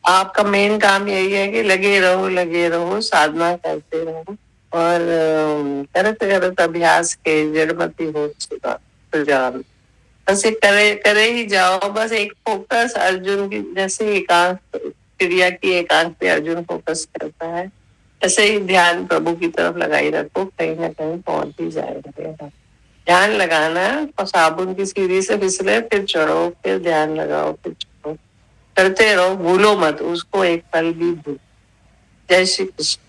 आपका मेन काम यही है कि लगे रहो, साधना करते रहो और करत करत अभ्यास के जड़मती हो सुजान। बस करे ही जाओ। बस एक फोकस, अर्जुन की जैसे एकांत, चिड़िया की एकांत पे अर्जुन फोकस करता है, ऐसे ही ध्यान प्रभु की तरफ लगाई रखो, कहीं ना कहीं पहुंच ही जाएगा। ध्यान लगाना और साबुन की सीढ़ी से फिसले, फिर चढ़ो, फिर ध्यान लगाओ, फिर चढ़ो, करते रहो, भूलो मत उसको, एक पल भी भूल। जय श्री कृष्ण।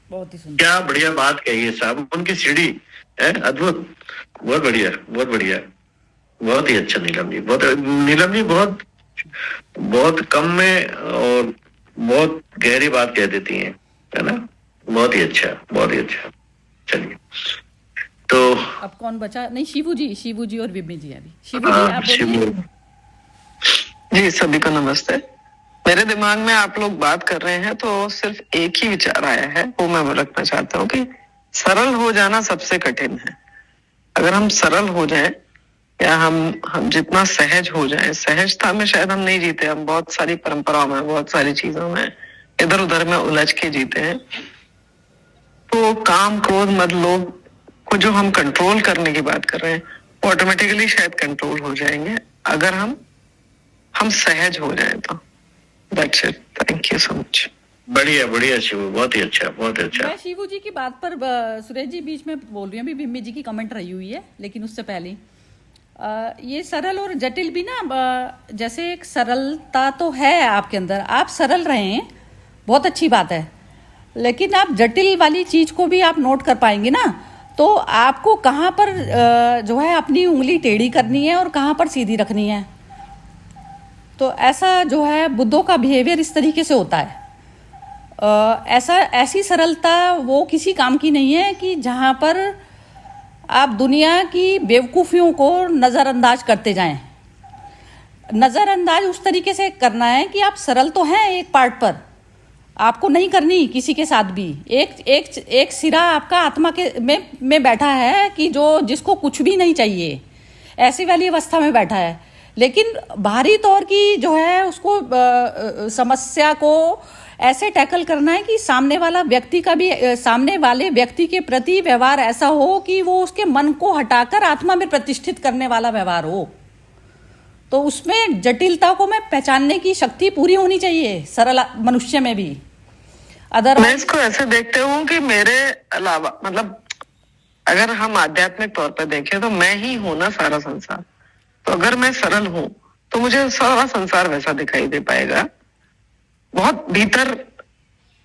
बहुत ही सुंदर, क्या बढ़िया बात कही है साहब, उनकी सीढ़ी है अद्भुत, बहुत बढ़िया, बहुत बढ़िया, बहुत ही अच्छा नीलम जी। नीलम जी बहुत कम में और बहुत गहरी बात कह देती हैं, है ना। बहुत ही अच्छा, बहुत ही अच्छा। चलिए, तो अब कौन बचा? नहीं, शिवू जी और विमी जी। अभी शिवू जी आप बोलिए। जी, सभी को नमस्ते। मेरे दिमाग में आप लोग बात कर रहे हैं तो सिर्फ एक ही विचार आया है, वो मैं रखना चाहता हूँ कि सरल हो जाना सबसे कठिन है। अगर हम सरल हो जाएं या हम जितना सहज हो जाएं, सहजता में शायद हम नहीं जीते, हम बहुत सारी परंपराओं में, बहुत सारी चीजों में इधर उधर में उलझ के जीते हैं। तो काम क्रोध मद लोभ को जो हम कंट्रोल करने की बात कर रहे हैं, वो ऑटोमेटिकली शायद कंट्रोल हो जाएंगे अगर हम सहज हो जाए तो। That's it. Thank you so much. बढ़िया शिवू, बहुत ही अच्छा, बहुत अच्छा। मैं शिवू जी की बात पर सुरेश जी बीच में बोल रही हूँ, अभी विमी जी की कमेंट रही हुई है, लेकिन उससे पहले ये सरल और जटिल भी ना, जैसे एक सरलता तो है आपके अंदर, आप सरल रहे हैं, बहुत अच्छी बात है, लेकिन आप जटिल वाली चीज को भी आप नोट कर पाएंगे ना, तो आपको कहाँ पर जो है अपनी उंगली टेढ़ी करनी है और कहाँ पर सीधी रखनी है। तो ऐसा जो है बुद्धों का बिहेवियर इस तरीके से होता है। ऐसी सरलता वो किसी काम की नहीं है कि जहाँ पर आप दुनिया की बेवकूफ़ियों को नज़रअंदाज करते जाएं। नज़रअंदाज उस तरीके से करना है कि आप सरल तो हैं एक पार्ट पर, आपको नहीं करनी किसी के साथ भी। एक सिरा आपका आत्मा के में बैठा है कि जिसको कुछ भी नहीं चाहिए, ऐसी वाली अवस्था में बैठा है, लेकिन बाहरी तौर की जो है उसको समस्या को ऐसे टैकल करना है कि सामने वाले व्यक्ति के प्रति व्यवहार ऐसा हो कि वो उसके मन को हटाकर आत्मा में प्रतिष्ठित करने वाला व्यवहार हो। तो उसमें जटिलता को मैं पहचानने की शक्ति पूरी होनी चाहिए सरल मनुष्य में भी। मैं इसको ऐसे देखते हूँ कि मेरे अलावा, मतलब अगर हम आध्यात्मिक तौर पर देखें तो मैं ही हूं ना सारा संसार। तो अगर मैं सरल हूं तो मुझे सारा संसार वैसा दिखाई दे पाएगा। बहुत भीतर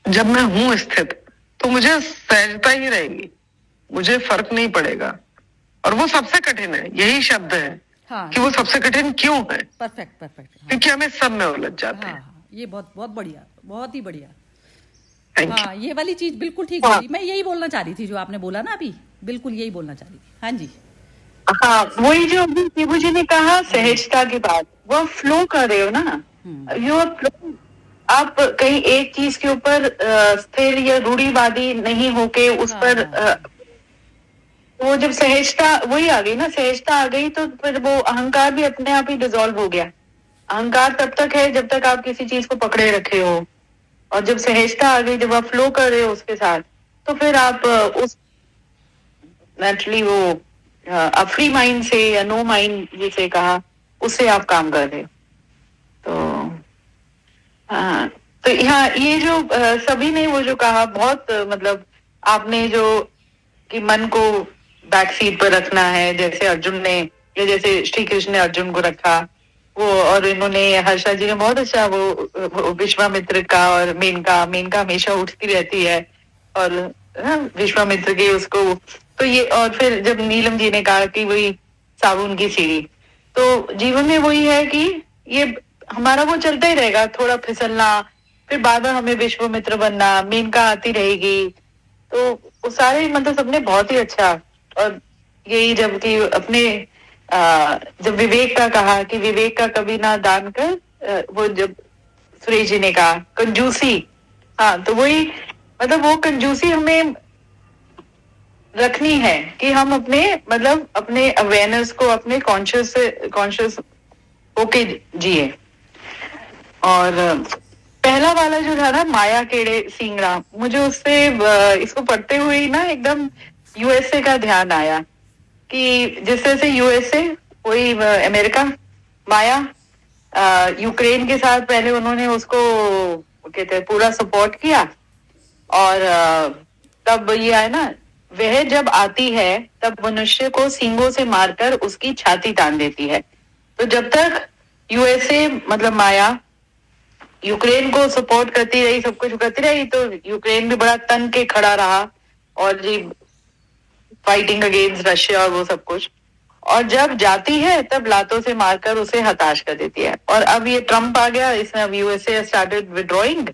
जब मैं हूं स्थित तो मुझे सहजता ही रहेगी, मुझे फर्क नहीं पड़ेगा। और वो सबसे कठिन है, यही शब्द है हाँ कि वो सबसे कठिन क्यों है, परफेक्ट परफेक्ट। हाँ क्योंकि हमें सब में उलझ जाते हाँ हैं। हाँ, ये बहुत बहुत बढ़िया, बहुत ही बढ़िया। थैंक हाँ ये वाली चीज बिल्कुल ठीक हाँ। बोली, मैं यही बोलना चाह रही थी जो आपने बोला ना अभी, बिल्कुल यही बोलना चाह रही थी। हाँ जी। हाँ, वही जो अभी शिबू जी ने कहा सहजता की बात, वो फ्लो कर रहे हो ना, यू फ्लो। आप कहीं एक चीज के ऊपर स्थिर या रूढ़िवादी नहीं होके उस हाँ, पर हाँ। वो जब सहजता वही आ गई ना, सहजता आ गई तो फिर वो अहंकार भी अपने आप ही डिसॉल्व हो गया। अहंकार तब तक है जब तक आप किसी चीज को पकड़े रखे हो, और जब सहजता आ गई, जब आप फ्लो कर रहे हो उसके साथ, तो फिर आप उस नेचुरली वो आप फ्री माइंड से या नो माइंड जिसे कहा, उससे आप काम कर रहे हो। तो हाँ, तो यहाँ ये जो सभी ने वो जो कहा बहुत मतलब आपने जो कि मन को बैक सीट पर रखना है, जैसे अर्जुन ने या जैसे श्री कृष्ण ने अर्जुन को रखा वो, और इन्होंने हर्षा जी ने बहुत अच्छा वो विश्वामित्र का, और मेनका हमेशा उठती रहती है और विश्वामित्र के उसको, तो ये, और फिर जब नीलम जी ने कहा कि वही साबुन की सीढ़ी, तो जीवन में वही है कि ये हमारा वो चलता ही रहेगा, थोड़ा फिसलना, फिर बार बार हमें विश्वामित्र बनना, मेनका आती रहेगी, तो वो सारे मतलब सबने बहुत ही अच्छा। और यही जब कि अपने जब विवेक का कहा कि विवेक का कभी ना दान कर, वो जब सुरेश जी ने कहा कंजूसी, हाँ तो वही मतलब वो कंजूसी हमें रखनी है कि हम अपने मतलब अपने अवेयरनेस को अपने कॉन्शियस होके जिए। और पहला वाला जो था ना माया केड़े सिंगड़ा, मुझे उससे इसको पढ़ते हुए ही ना एकदम यूएसए का ध्यान आया कि जिस तरह से यूएसए वही अमेरिका, माया यूक्रेन के साथ पहले उन्होंने उसको कहते हैं पूरा सपोर्ट किया, और तब ये आया ना, वह जब आती है तब मनुष्य को सींगों से मारकर उसकी छाती तान देती है। तो जब तक यूएसए मतलब माया यूक्रेन को सपोर्ट करती रही, सब कुछ करती रही, तो यूक्रेन भी बड़ा तन के खड़ा रहा और जी फाइटिंग अगेंस्ट रशिया और वो सब कुछ, और जब जाती है तब लातों से मारकर उसे हताश कर देती है। और अब ये ट्रम्प आ गया, इसमें अब यूएसए स्टार्टेड विड्रॉइंग,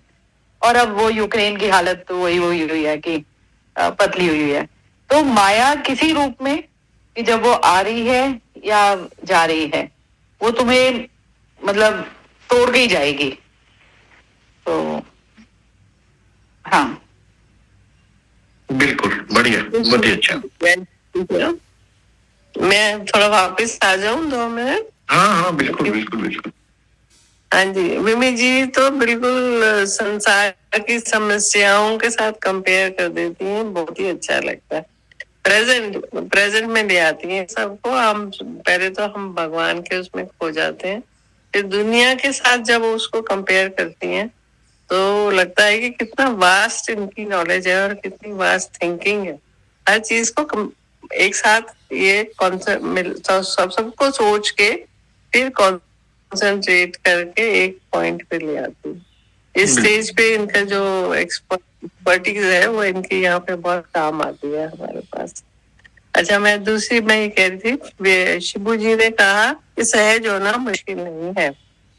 और अब वो यूक्रेन की हालत तो वही हुई है कि पतली हुई है। तो माया किसी रूप में कि जब वो आ रही है या जा रही है, वो तुम्हें मतलब तोड़ के ही जाएगी। तो हाँ बिल्कुल बढ़िया, बहुत ही अच्छा। मैं थोड़ा वापस आ जाऊं 2 मिनट। हाँ हाँ बिल्कुल बिल्कुल बिल्कुल। हाँ जी, विमी जी तो बिल्कुल संसार की समस्याओं के साथ कंपेयर कर देती हैं, बहुत ही अच्छा लगता है। प्रेजेंट में ले आती हैं सबको। हम पहले तो हम भगवान के उसमें खो जाते हैं, फिर दुनिया के साथ जब उसको कंपेयर करती हैं तो लगता है कि कितना वास्ट इनकी नॉलेज है और कितनी वास्ट थिंकिंग है। हर चीज को एक साथ ये कॉन्सेप्ट सबको सोच के फिर कंसंट्रेट करके एक पॉइंट पे ले आती है। इस स्टेज पे इनका जो एक्सपर्टीज है वो इनकी यहाँ पे बहुत काम आती है हमारे पास। अच्छा, मैं ये कह रही थी, शिबू जी ने कहा कि सहज होना मुश्किल नहीं है,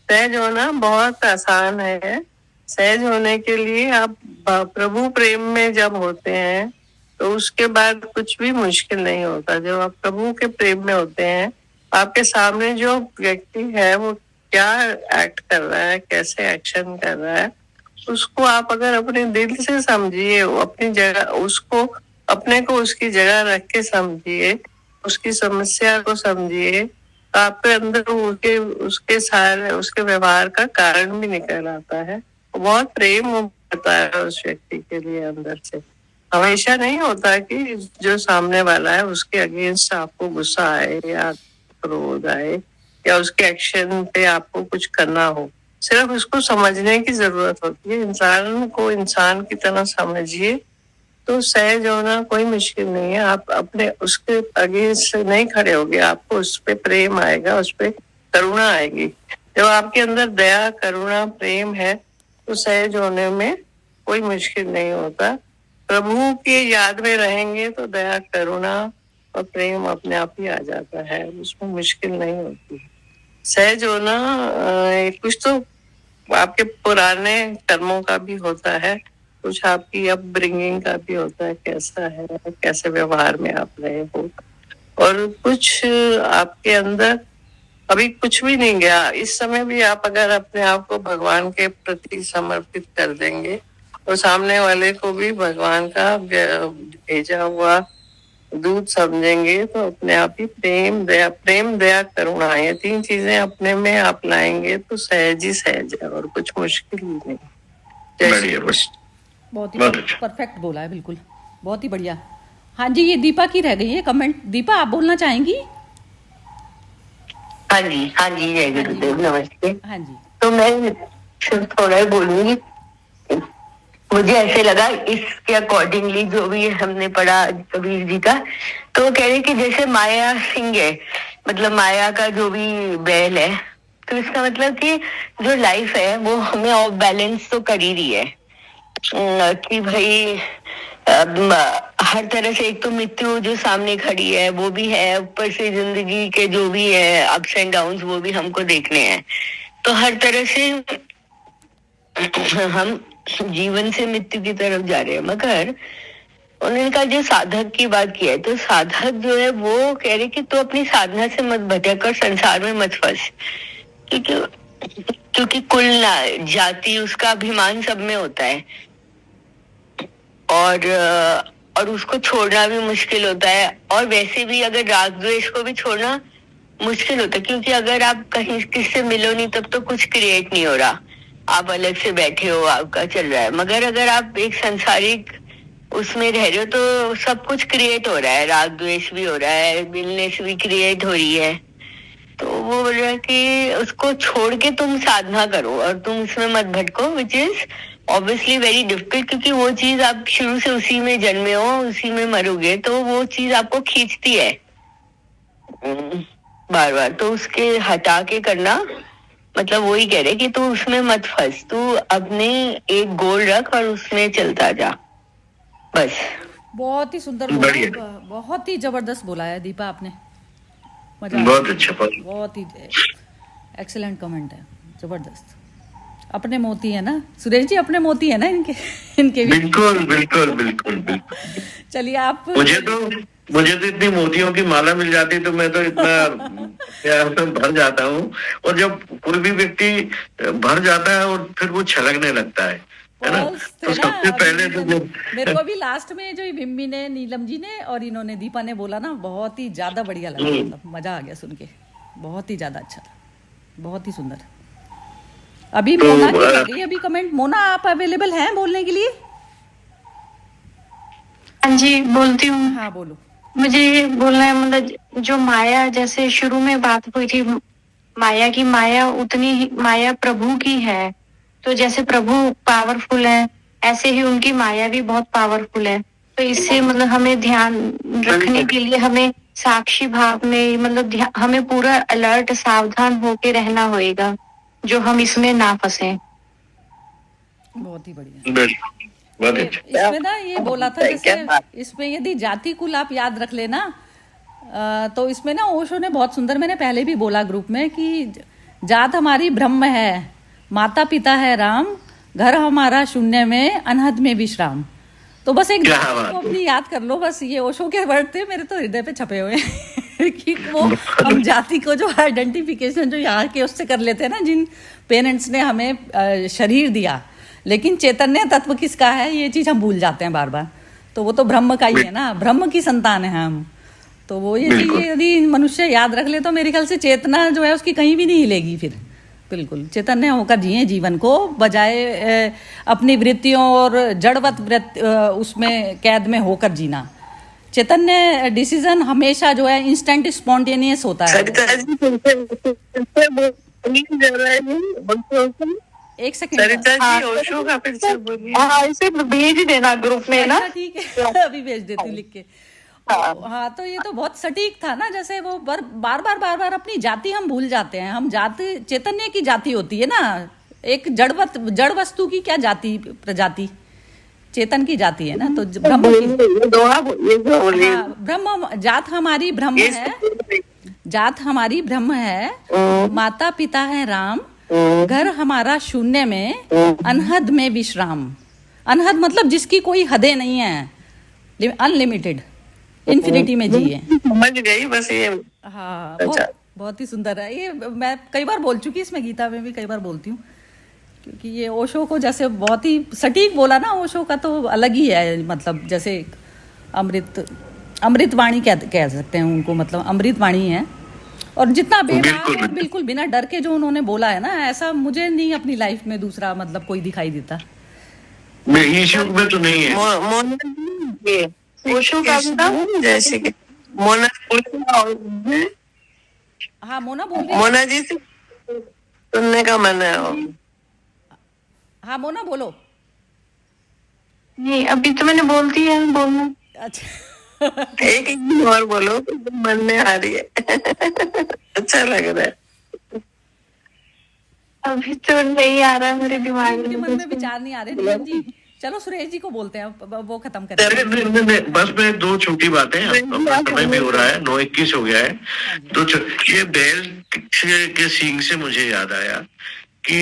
सहज होना बहुत आसान है। सहज होने के लिए आप प्रभु प्रेम में जब होते हैं तो उसके बाद कुछ भी मुश्किल नहीं होता। जब आप प्रभु के प्रेम में होते हैं, आपके सामने जो व्यक्ति है वो क्या एक्ट कर रहा है, कैसे एक्शन कर रहा है, उसको आप अगर अपने दिल से समझिए, अपनी जगह उसको अपने को उसकी जगह रख के समझिए, उसकी समस्या को समझिए, तो आपके अंदर उसके सारे उसके व्यवहार का कारण भी निकल आता है। बहुत प्रेम होता है उस व्यक्ति के लिए अंदर से। हमेशा नहीं होता कि जो सामने वाला है उसके अगेंस्ट आपको गुस्सा आए या क्रोध आए या उसके एक्शन पे आपको कुछ करना हो। सिर्फ उसको समझने की जरूरत होती है। इंसान को इंसान की तरह समझिए तो सहज होना कोई मुश्किल नहीं है। आप अपने उसके अगेंस्ट नहीं खड़े होगे, आपको उस पे प्रेम आएगा, उस पे करुणा आएगी। जब आपके अंदर दया, करुणा, प्रेम है तो सहज होने में कोई मुश्किल नहीं होता। प्रभु की याद में रहेंगे तो दया, करुणा और प्रेम अपने आप ही आ जाता है, उसमें मुश्किल नहीं होती। सहज होना कुछ तो आपके पुराने कर्मों का भी होता है, कुछ आपकी अपब्रिंगिंग का भी होता है, कैसा है, कैसे व्यवहार में आप रहे हो, और कुछ आपके अंदर अभी कुछ भी नहीं गया। इस समय भी आप अगर अपने आप को भगवान के प्रति समर्पित कर देंगे और सामने वाले को भी भगवान का भेजा हुआ दूध समझेंगे, तो अपने आप ही प्रेम दया करुणा, ये 3 चीजें अपने में आप लाएंगे तो सहज ही सहज है और कुछ मुश्किल ही नहीं। बढ़िया, बस बहुत ही बहुत अच्छा। परफेक्ट बोला है, बिल्कुल बहुत ही बढ़िया। हाँ जी, ये दीपा की रह गई है कमेंट। दीपा, आप बोलना चाहेंगी? हाँ जी, जय गुरुदेव, नमस्ते। हाँ जी। तो मैं सिर्फ थोड़ा ही बोलूंगी। मुझे ऐसे लगा इसके अकॉर्डिंगली जो भी हमने पढ़ा कबीर जी का, तो वो कह रहे कि जैसे माया सिंह है, मतलब माया का जो भी बैल है, तो इसका मतलब कि जो लाइफ है वो हमें ऑफ बैलेंस तो कर ही रही है। कि भाई हर तरह से एक तो मृत्यु जो सामने खड़ी है वो भी है, ऊपर से जिंदगी के जो भी है अप्स एंड डाउन्स वो भी हमको देखने हैं। तो हर तरह से हम जीवन से मृत्यु की तरफ जा रहे हैं। मगर उन्होंने कहा जो साधक की बात की है, तो साधक जो है वो कह रहे कि तो अपनी साधना से मत भटक और संसार में मत फंस, क्योंकि कुल जाति उसका अभिमान सब में होता है, और उसको छोड़ना भी मुश्किल होता है। और वैसे भी अगर राग द्वेष को भी छोड़ना मुश्किल होता है, क्योंकि अगर आप कहीं किससे मिलो नहीं तब तो कुछ क्रिएट नहीं हो रहा, आप अलग से बैठे हो, आपका चल रहा है। मगर अगर आप एक सांसारिक उसमें रह रहे हो तो सब कुछ क्रिएट हो रहा है, राग द्वेष भी हो रहा है, बिलनेस भी क्रिएट हो रही है। तो वो बोल रहा है कि उसको छोड़ के तुम साधना करो और तुम उसमें मत भटको, which is obviously very difficult, क्योंकि वो चीज आप शुरू से उसी में जन्मे हो, उसी में मरोगे, तो वो चीज आपको खींचती है बार बार। तो उसके हटा के करना, मतलब वही कह रहे कि तू उसमें मत फंस, तू अपने एक गोल रख और उसमें चलता जा, बस। बहुत ही सुंदर बढ़िया। बोला, बहुत ही जबरदस्त बोला है दीपा आपने, मजा बहुत अच्छा, बहुत ही एक्सीलेंट कमेंट है, जबरदस्त। अपने मोती है ना सुरेश जी, अपने मोती है ना इनके भी। बिल्कुल बिल्कुल बिल्कुल बिल्कुल। चलिए आप। मुझे तो इतनी मोतियों की माला मिल जाती तो मैं तो इतना भर जाता हूँ। और जब कोई भी व्यक्ति भर जाता है और फिर वो छलकने लगता है ना, तो सबसे पहले तो मेरे को भी लास्ट में जो बिम्मी ने, नीलम जी ने और इन्होंने दीपा ने बोला ना, बहुत ही ज्यादा बढ़िया लगा, मतलब मजा आ गया सुन के, बहुत ही ज्यादा अच्छा था, बहुत ही सुंदर। अभी मोना की कर रही है अभी कमेंट। मोना, आप अवेलेबल हैं बोलने के लिए? हाँ जी, बोलती हूँ। हाँ बोलो। मुझे ये बोलना है, मतलब जो माया, जैसे शुरू में बात हुई थी माया की, माया उतनी ही माया प्रभु की है, तो जैसे प्रभु पावरफुल है ऐसे ही उनकी माया भी बहुत पावरफुल है। तो इससे मतलब हमें ध्यान रखने के लिए हमें साक्षी भाव में, मतलब हमें पूरा अलर्ट सावधान होके रहना होएगा, जो हम इसमें ना फंसे। बहुत ही बढ़िया। इसमें ना ये बोला था, जैसे इसमें यदि जाति कुल आप याद रख लेना, तो इसमें ना ओशो ने बहुत सुंदर, मैंने पहले भी बोला ग्रुप में कि जात हमारी ब्रह्म है, माता पिता है राम, घर हमारा शून्य में, अनहद में विश्राम। तो बस एक जाति को अपनी याद कर लो, बस ये ओशो के वर्ड थे, मेरे तो हृदय पे छपे हुए हैं कि वो हम जाति को जो आइडेंटिफिकेशन जो यहाँ के उससे कर लेते हैं ना, जिन पेरेंट्स ने हमें शरीर दिया, लेकिन चैतन्य तत्व किसका है ये चीज हम भूल जाते हैं बार बार। तो वो तो ब्रह्म का ही है ना, ब्रह्म की संतान है हम। तो वो ये चीज यदि मनुष्य याद रख ले तो मेरे ख्याल से चेतना जो है उसकी कहीं भी नहीं हिलेगी फिर। बिल्कुल चैतन्य होकर जिए जीवन को, बजाय अपनी वृत्तियों और जड़वत उसमें कैद में होकर जीना। चैतन्य डिसीजन हमेशा जो है इंस्टेंट स्पॉन्टेनियस होता है। एक सेकंड सरिता जी, ओशो का फिर से बोलिए। हाँ, इसे भेज देना ग्रुप में ना। ठीक है, अभी भेज देती हूँ लिख के। हाँ, तो ये तो बहुत सटीक था ना, जैसे वो बार बार अपनी जाति हम भूल जाते हैं। हम जाति चैतन्य की जाति होती है ना, एक जड़ वस्तु की क्या जाति प्रजाति, चेतन की जाति है ना, तो ब्रह्म की, ये दोहा ये जो बोलिए हाँ, ब्रह्म जात हमारी ब्रह्म ये है, जात हमारी ब्रह्म है, माता पिता है राम, घर हमारा शून्य में, अनहद में विश्राम। अनहद मतलब जिसकी कोई हदें नहीं है, अनलिमिटेड, इन्फिनिटी में जिए। समझ गई बस ये। हाँ, अच्छा। बहुत ही सुंदर है ये। मैं कई बार बोल चुकी, इसमें गीता में भी कई बार बोलती हूँ, क्योंकि ये ओशो को जैसे बहुत ही सटीक बोला ना, ओशो का तो अलग ही है, मतलब जैसे अमृतवाणी कह सकते हैं उनको, मतलब अमृतवाणी है। और जितना बेबाक और बिल्कुल बिना डर के जो उन्होंने बोला है ना, ऐसा मुझे नहीं अपनी लाइफ में दूसरा मतलब कोई दिखाई देता। इस युग में तो नहीं है। मोना ये ओशो का भी था, जैसे कि मोना हाँ, मोना बोल रही है। मोना जी से सुनने का मन है। हाँ मोना बोलो। नहीं, अभी तो मैंने बोल दिया है बोलना। अच्छा एक दिन और बोलो, मन में आ रही है। अच्छा लग रहा है। अभी तो नहीं आ रहा मेरे दिमाग उनके मन में। में विचार नहीं आ रहे नीलम जी। चलो सुरेश जी को बोलते हैं, वो खत्म करें। नहीं, बस मैं दो छोटी बातें, अपना समय भी हो रहा है, 9:21 हो गया है। तो ये बैल के सींग से मुझे याद आया कि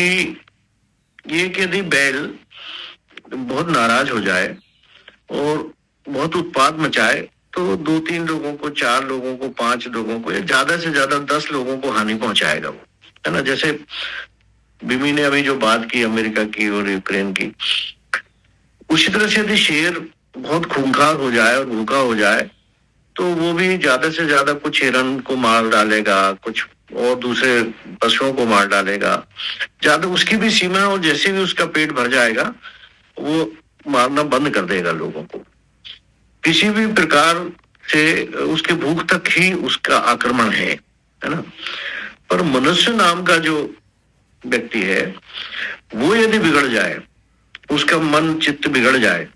ये यदि बैल बहुत नाराज हो जाए और बहुत उत्पात मचाए, तो 2-3 लोगों को, 4 लोगों को, 5 लोगों को, या ज्यादा से ज्यादा 10 लोगों को हानि पहुंचाएगा वो, है ना। जैसे बिमी ने अभी जो बात की अमेरिका की और यूक्रेन की, उसी तरह से यदि शेर बहुत खूंखार हो जाए और भूखा हो जाए, तो वो भी ज्यादा से ज्यादा कुछ हिरन को मार डालेगा, कुछ और दूसरे पशुओं को मार डालेगा, ज्यादा उसकी भी सीमा, और जैसे भी उसका पेट भर जाएगा वो मारना बंद कर देगा लोगों को। किसी भी प्रकार से उसके भूख तक ही उसका आक्रमण है ना। पर मनुष्य नाम का जो व्यक्ति है, वो यदि बिगड़ जाए, उसका मन चित्त बिगड़ जाए,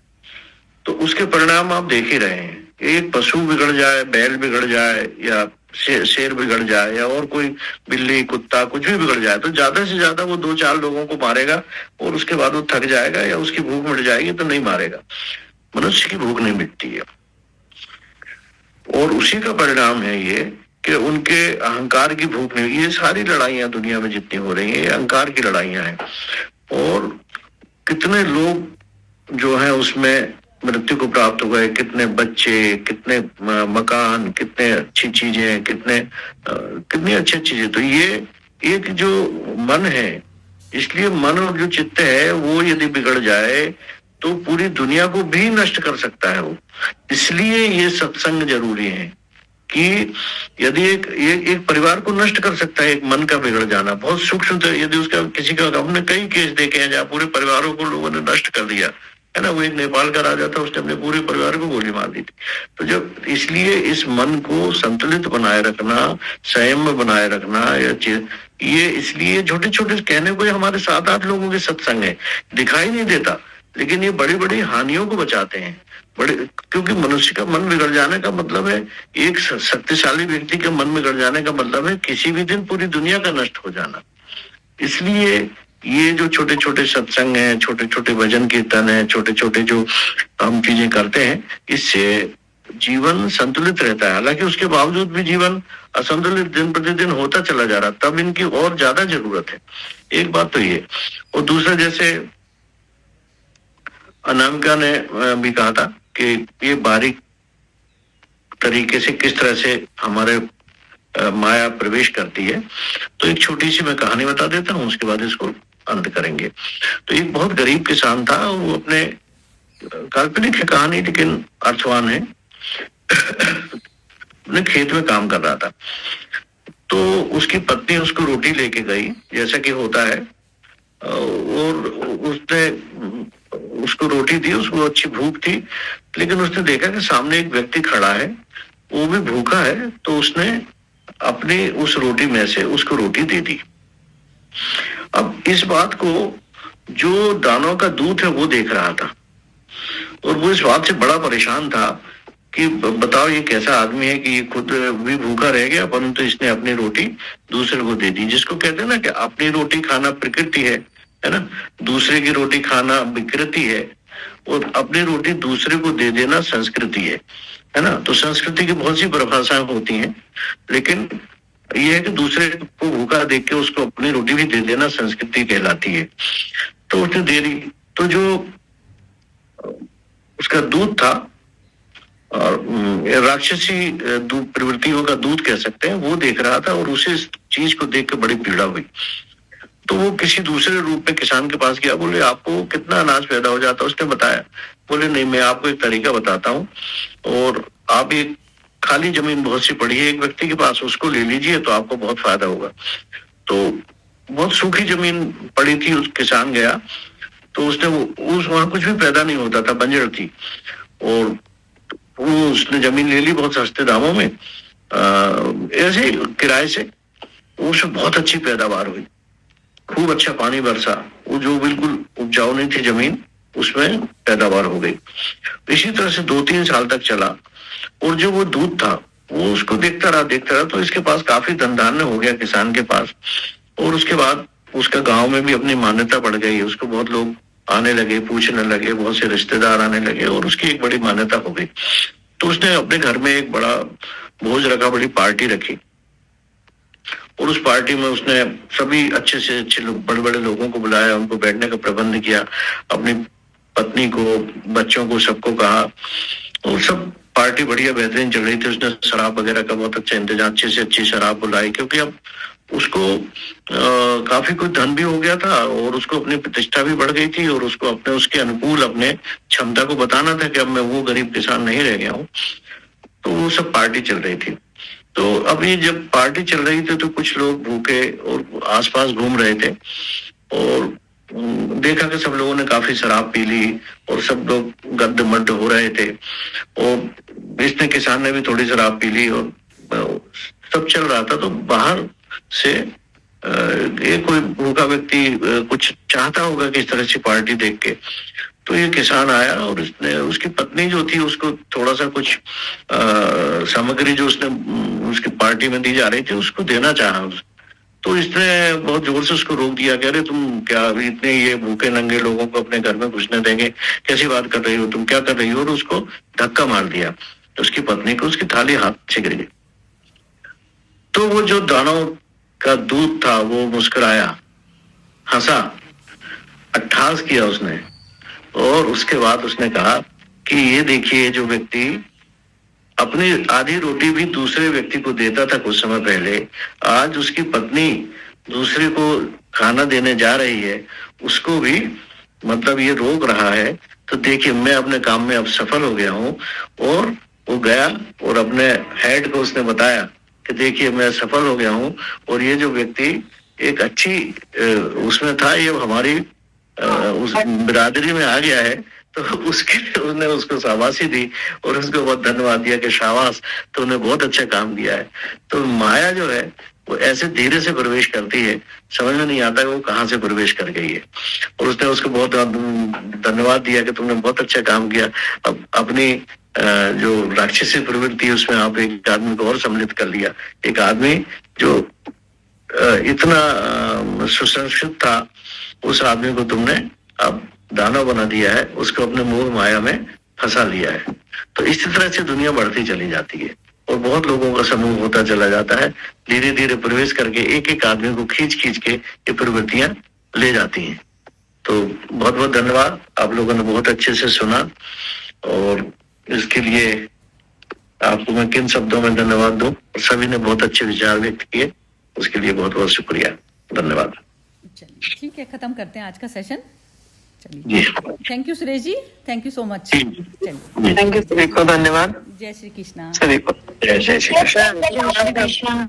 तो उसके परिणाम आप देख ही रहे हैं। एक पशु बिगड़ जाए, बैल बिगड़ जाए, या शेर बिगड़ जाए, या और कोई बिल्ली कुत्ता कुछ भी बिगड़ जाए, तो ज्यादा से ज्यादा वो 2-4 लोगों को मारेगा, और उसके बाद वो थक जाएगा या उसकी भूख मिट जाएगी तो नहीं मारेगा। मनुष्य की भूख नहीं मिटती है, और उसी का परिणाम है ये कि उनके अहंकार की भूख नहीं। ये सारी लड़ाइयां दुनिया में जितनी हो रही हैं, ये अहंकार की लड़ाइयां हैं। और कितने लोग जो हैं उसमें मृत्यु को प्राप्त हुए, कितने बच्चे, कितने मकान, कितने अच्छी चीजें, कितनी अच्छी चीजें। तो ये एक जो मन है, इसलिए मन और जो चित्त है वो यदि बिगड़ जाए तो पूरी दुनिया को भी नष्ट कर सकता है वो। इसलिए ये सत्संग जरूरी है कि यदि एक परिवार को नष्ट कर सकता है एक मन का बिगड़ जाना, बहुत सूक्ष्म। यदि उसका किसी का, हमने कई केस देखे हैं जहाँ पूरे परिवारों को लोगों ने नष्ट कर दिया है ना। वो एक नेपाल का राजा था, उसने अपने पूरे परिवार को गोली मार दी थी। तो जब, इसलिए इस मन को संतुलित बनाए रखना, संयम में बनाए रखना, ये इसलिए छोटे छोटे कहने को हमारे 7-8 लोगों के सत्संग है, दिखाई नहीं देता, लेकिन ये बड़ी बड़ी हानियों को बचाते हैं। क्योंकि मनुष्य का मन बिगड़ जाने का मतलब है, एक शक्तिशाली व्यक्ति का मन बिगड़ जाने का मतलब है किसी भी दिन पूरी दुनिया का नष्ट हो जाना। इसलिए ये जो छोटे छोटे सत्संग हैं, छोटे छोटे भजन कीर्तन है, छोटे छोटे जो हम चीजें करते हैं, इससे जीवन संतुलित रहता है। हालांकि उसके बावजूद भी जीवन असंतुलित दिन प्रतिदिन होता चला जा रहा, तब इनकी और ज्यादा जरूरत है। एक बात तो ये, और दूसरा, जैसे अनामिका ने भी कहा था कि ये बारीक तरीके से किस तरह से हमारे माया प्रवेश करती है। तो एक छोटी सी मैं कहानी बता देता हूँ, उसके बाद इसको अंत करेंगे। तो एक बहुत गरीब किसान था, वो अपने, काल्पनिक है कहानी लेकिन अर्थवान है, अपने खेत में काम कर रहा था। तो उसकी पत्नी उसको रोटी लेके गई, जैसा कि होता है, और उसने उसको रोटी दी, उसको अच्छी भूख थी, लेकिन उसने देखा कि सामने एक व्यक्ति खड़ा है, वो भी भूखा है, तो उसने अपनी उस रोटी में से उसको रोटी दे दी। अब इस बात को जो दानों का दूत है वो देख रहा था, और वो इस बात से बड़ा परेशान था कि बताओ ये कैसा आदमी है कि ये खुद भी भूखा रह गया, परंतु इसने अपनी रोटी दूसरे को दे दी। जिसको कहते हैं ना कि अपनी रोटी खाना प्रकृति है ना, दूसरे की रोटी खाना विकृति है। और अपनी रोटी दूसरे को दे देना संस्कृति है ना। तो संस्कृति की बहुत सी परिभाषाएं होती हैं, लेकिन ये है कि दूसरे को भूखा देख के उसको अपनी रोटी भी दे देना संस्कृति कहलाती है। तो उसने दे दी, तो जो उसका दूध था और राक्षसी दूध प्रवृत्तियों का दूध कह सकते हैं, वो देख रहा था और उसे इस चीज को देख के बड़ी पीड़ा हुई। तो वो किसी दूसरे रूप में किसान के पास गया, बोले आपको कितना अनाज पैदा हो जाता है? उसने बताया, बोले नहीं, मैं आपको एक तरीका बताता हूँ, और आप एक खाली जमीन बहुत सी पड़ी है एक व्यक्ति के पास, उसको ले लीजिए तो आपको बहुत फायदा होगा। तो बहुत सूखी जमीन पड़ी थी, उस किसान गया तो उसने वहां कुछ भी पैदा नहीं होता था, बंजर थी, और वो उसने जमीन ले ली बहुत सस्ते दामों में, ऐसे किराए से। उसमें बहुत अच्छी पैदावार हुई, खूब अच्छा पानी बरसा, वो जो बिल्कुल उपजाऊ नहीं थी जमीन, उसमें पैदावार हो गई। इसी तरह से 2-3 साल तक चला, और जो वो दूध था वो उसको देखता रहा, तो इसके पास काफी धन धान्य हो गया किसान के पास। और उसके बाद उसका गांव में भी अपनी मान्यता बढ़ गई, उसको बहुत लोग आने लगे, पूछने लगे, बहुत से रिश्तेदार आने लगे, और उसकी एक बड़ी मान्यता हो गई। तो उसने अपने घर में एक बड़ा भोज रखा, बड़ी पार्टी रखी, और उस पार्टी में उसने सभी अच्छे से अच्छे लोग, बड़े बड़े लोगों को बुलाया, उनको बैठने का प्रबंध किया, अपनी पत्नी को, बच्चों को, सबको कहा, और सब पार्टी बढ़िया बेहतरीन चल रही थी। उसने शराब वगैरह का बहुत अच्छा इंतजाम, अच्छे से अच्छी शराब बुलाई, क्योंकि अब उसको काफी कुछ धन भी हो गया था, और उसको अपनी प्रतिष्ठा भी बढ़ गई थी, और उसको अपने उसके अनुकूल अपने क्षमता को बताना था कि अब मैं वो गरीब किसान नहीं रह गया हूँ। तो वो सब पार्टी चल रही थी। तो अभी जब पार्टी चल रही थी तो कुछ लोग भूखे और आसपास घूम रहे थे, और देखा कि सब लोगों ने काफी शराब पी ली, और सब लोग गद्द मड्ड हो रहे थे, और इसने किसान ने भी थोड़ी शराब पी ली, और सब चल रहा था। तो बाहर से एक कोई भूखा व्यक्ति कुछ चाहता होगा कि इस तरह से पार्टी देख के, तो ये किसान आया, और उसने, उसकी पत्नी जो थी, उसको थोड़ा सा कुछ सामग्री जो उसने उसकी पार्टी में दी जा रही थी उसको देना चाहा। तो इसने बहुत जोर से उसको रोक दिया, कह रहे तुम क्या इतने ये भूखे नंगे लोगों को अपने घर में घुसने देंगे, कैसी बात कर रही हो, तुम क्या कर रही हो? और उसको धक्का मार दिया, तो उसकी पत्नी को उसकी थाली हाथ से गिर गई। तो वो जो दानों का दूध था वो मुस्कुराया, हंसा, अट्ठास किया उसने, और उसके बाद उसने कहा कि ये देखिए, जो व्यक्ति अपनी आधी रोटी भी दूसरे व्यक्ति को देता था कुछ समय पहले, आज उसकी पत्नी दूसरे को खाना देने जा रही है, उसको भी मतलब ये रोक रहा है। तो देखिए, मैं अपने काम में अब सफल हो गया हूँ। और वो गया और अपने हेड को उसने बताया कि देखिए मैं सफल हो गया हूँ, और ये जो व्यक्ति एक अच्छी उसमें था, ये हमारी उस बिरादरी में आ गया है। तो उसके उसने उसको शाबाशी दी और उसको बहुत धन्यवाद दिया कि शाबाश, तूने बहुत अच्छा काम किया है। तो माया जो है वो ऐसे धीरे से प्रवेश करती है, समझ में नहीं आता है वो कहाँ से प्रवेश कर गई है। और उसने उसको बहुत धन्यवाद दिया कि तुमने बहुत अच्छा काम किया। अब अपनी जो राक्षसी प्रवृत्ति है उसमें आप एक आदमी को और सम्मिलित कर लिया, एक आदमी जो इतना सुसंस्कृत था, उस आदमी को तुमने अब दानव बना दिया है, उसको अपने मोह माया में फंसा लिया है। तो इसी तरह से दुनिया बढ़ती चली जाती है और बहुत लोगों का समूह होता चला जाता है, धीरे धीरे प्रवेश करके एक एक आदमी को खींच खींच के ये प्रवृत्तियां ले जाती हैं। तो बहुत बहुत धन्यवाद, आप लोगों ने बहुत अच्छे से सुना, और इसके लिए आपको मैं किन शब्दों में धन्यवाद दूं। सभी ने बहुत अच्छे विचार व्यक्त किए, उसके लिए बहुत बहुत शुक्रिया, धन्यवाद। चलिए ठीक है, खत्म करते हैं आज का सेशन। चलिए, जी thank you Suresh ji, thank you so much. जी। चलिए, थैंक यू सभी को, धन्यवाद जय श्री कृष्णा। सभी को, जय श्री कृष्ण। जय श्री कृष्ण।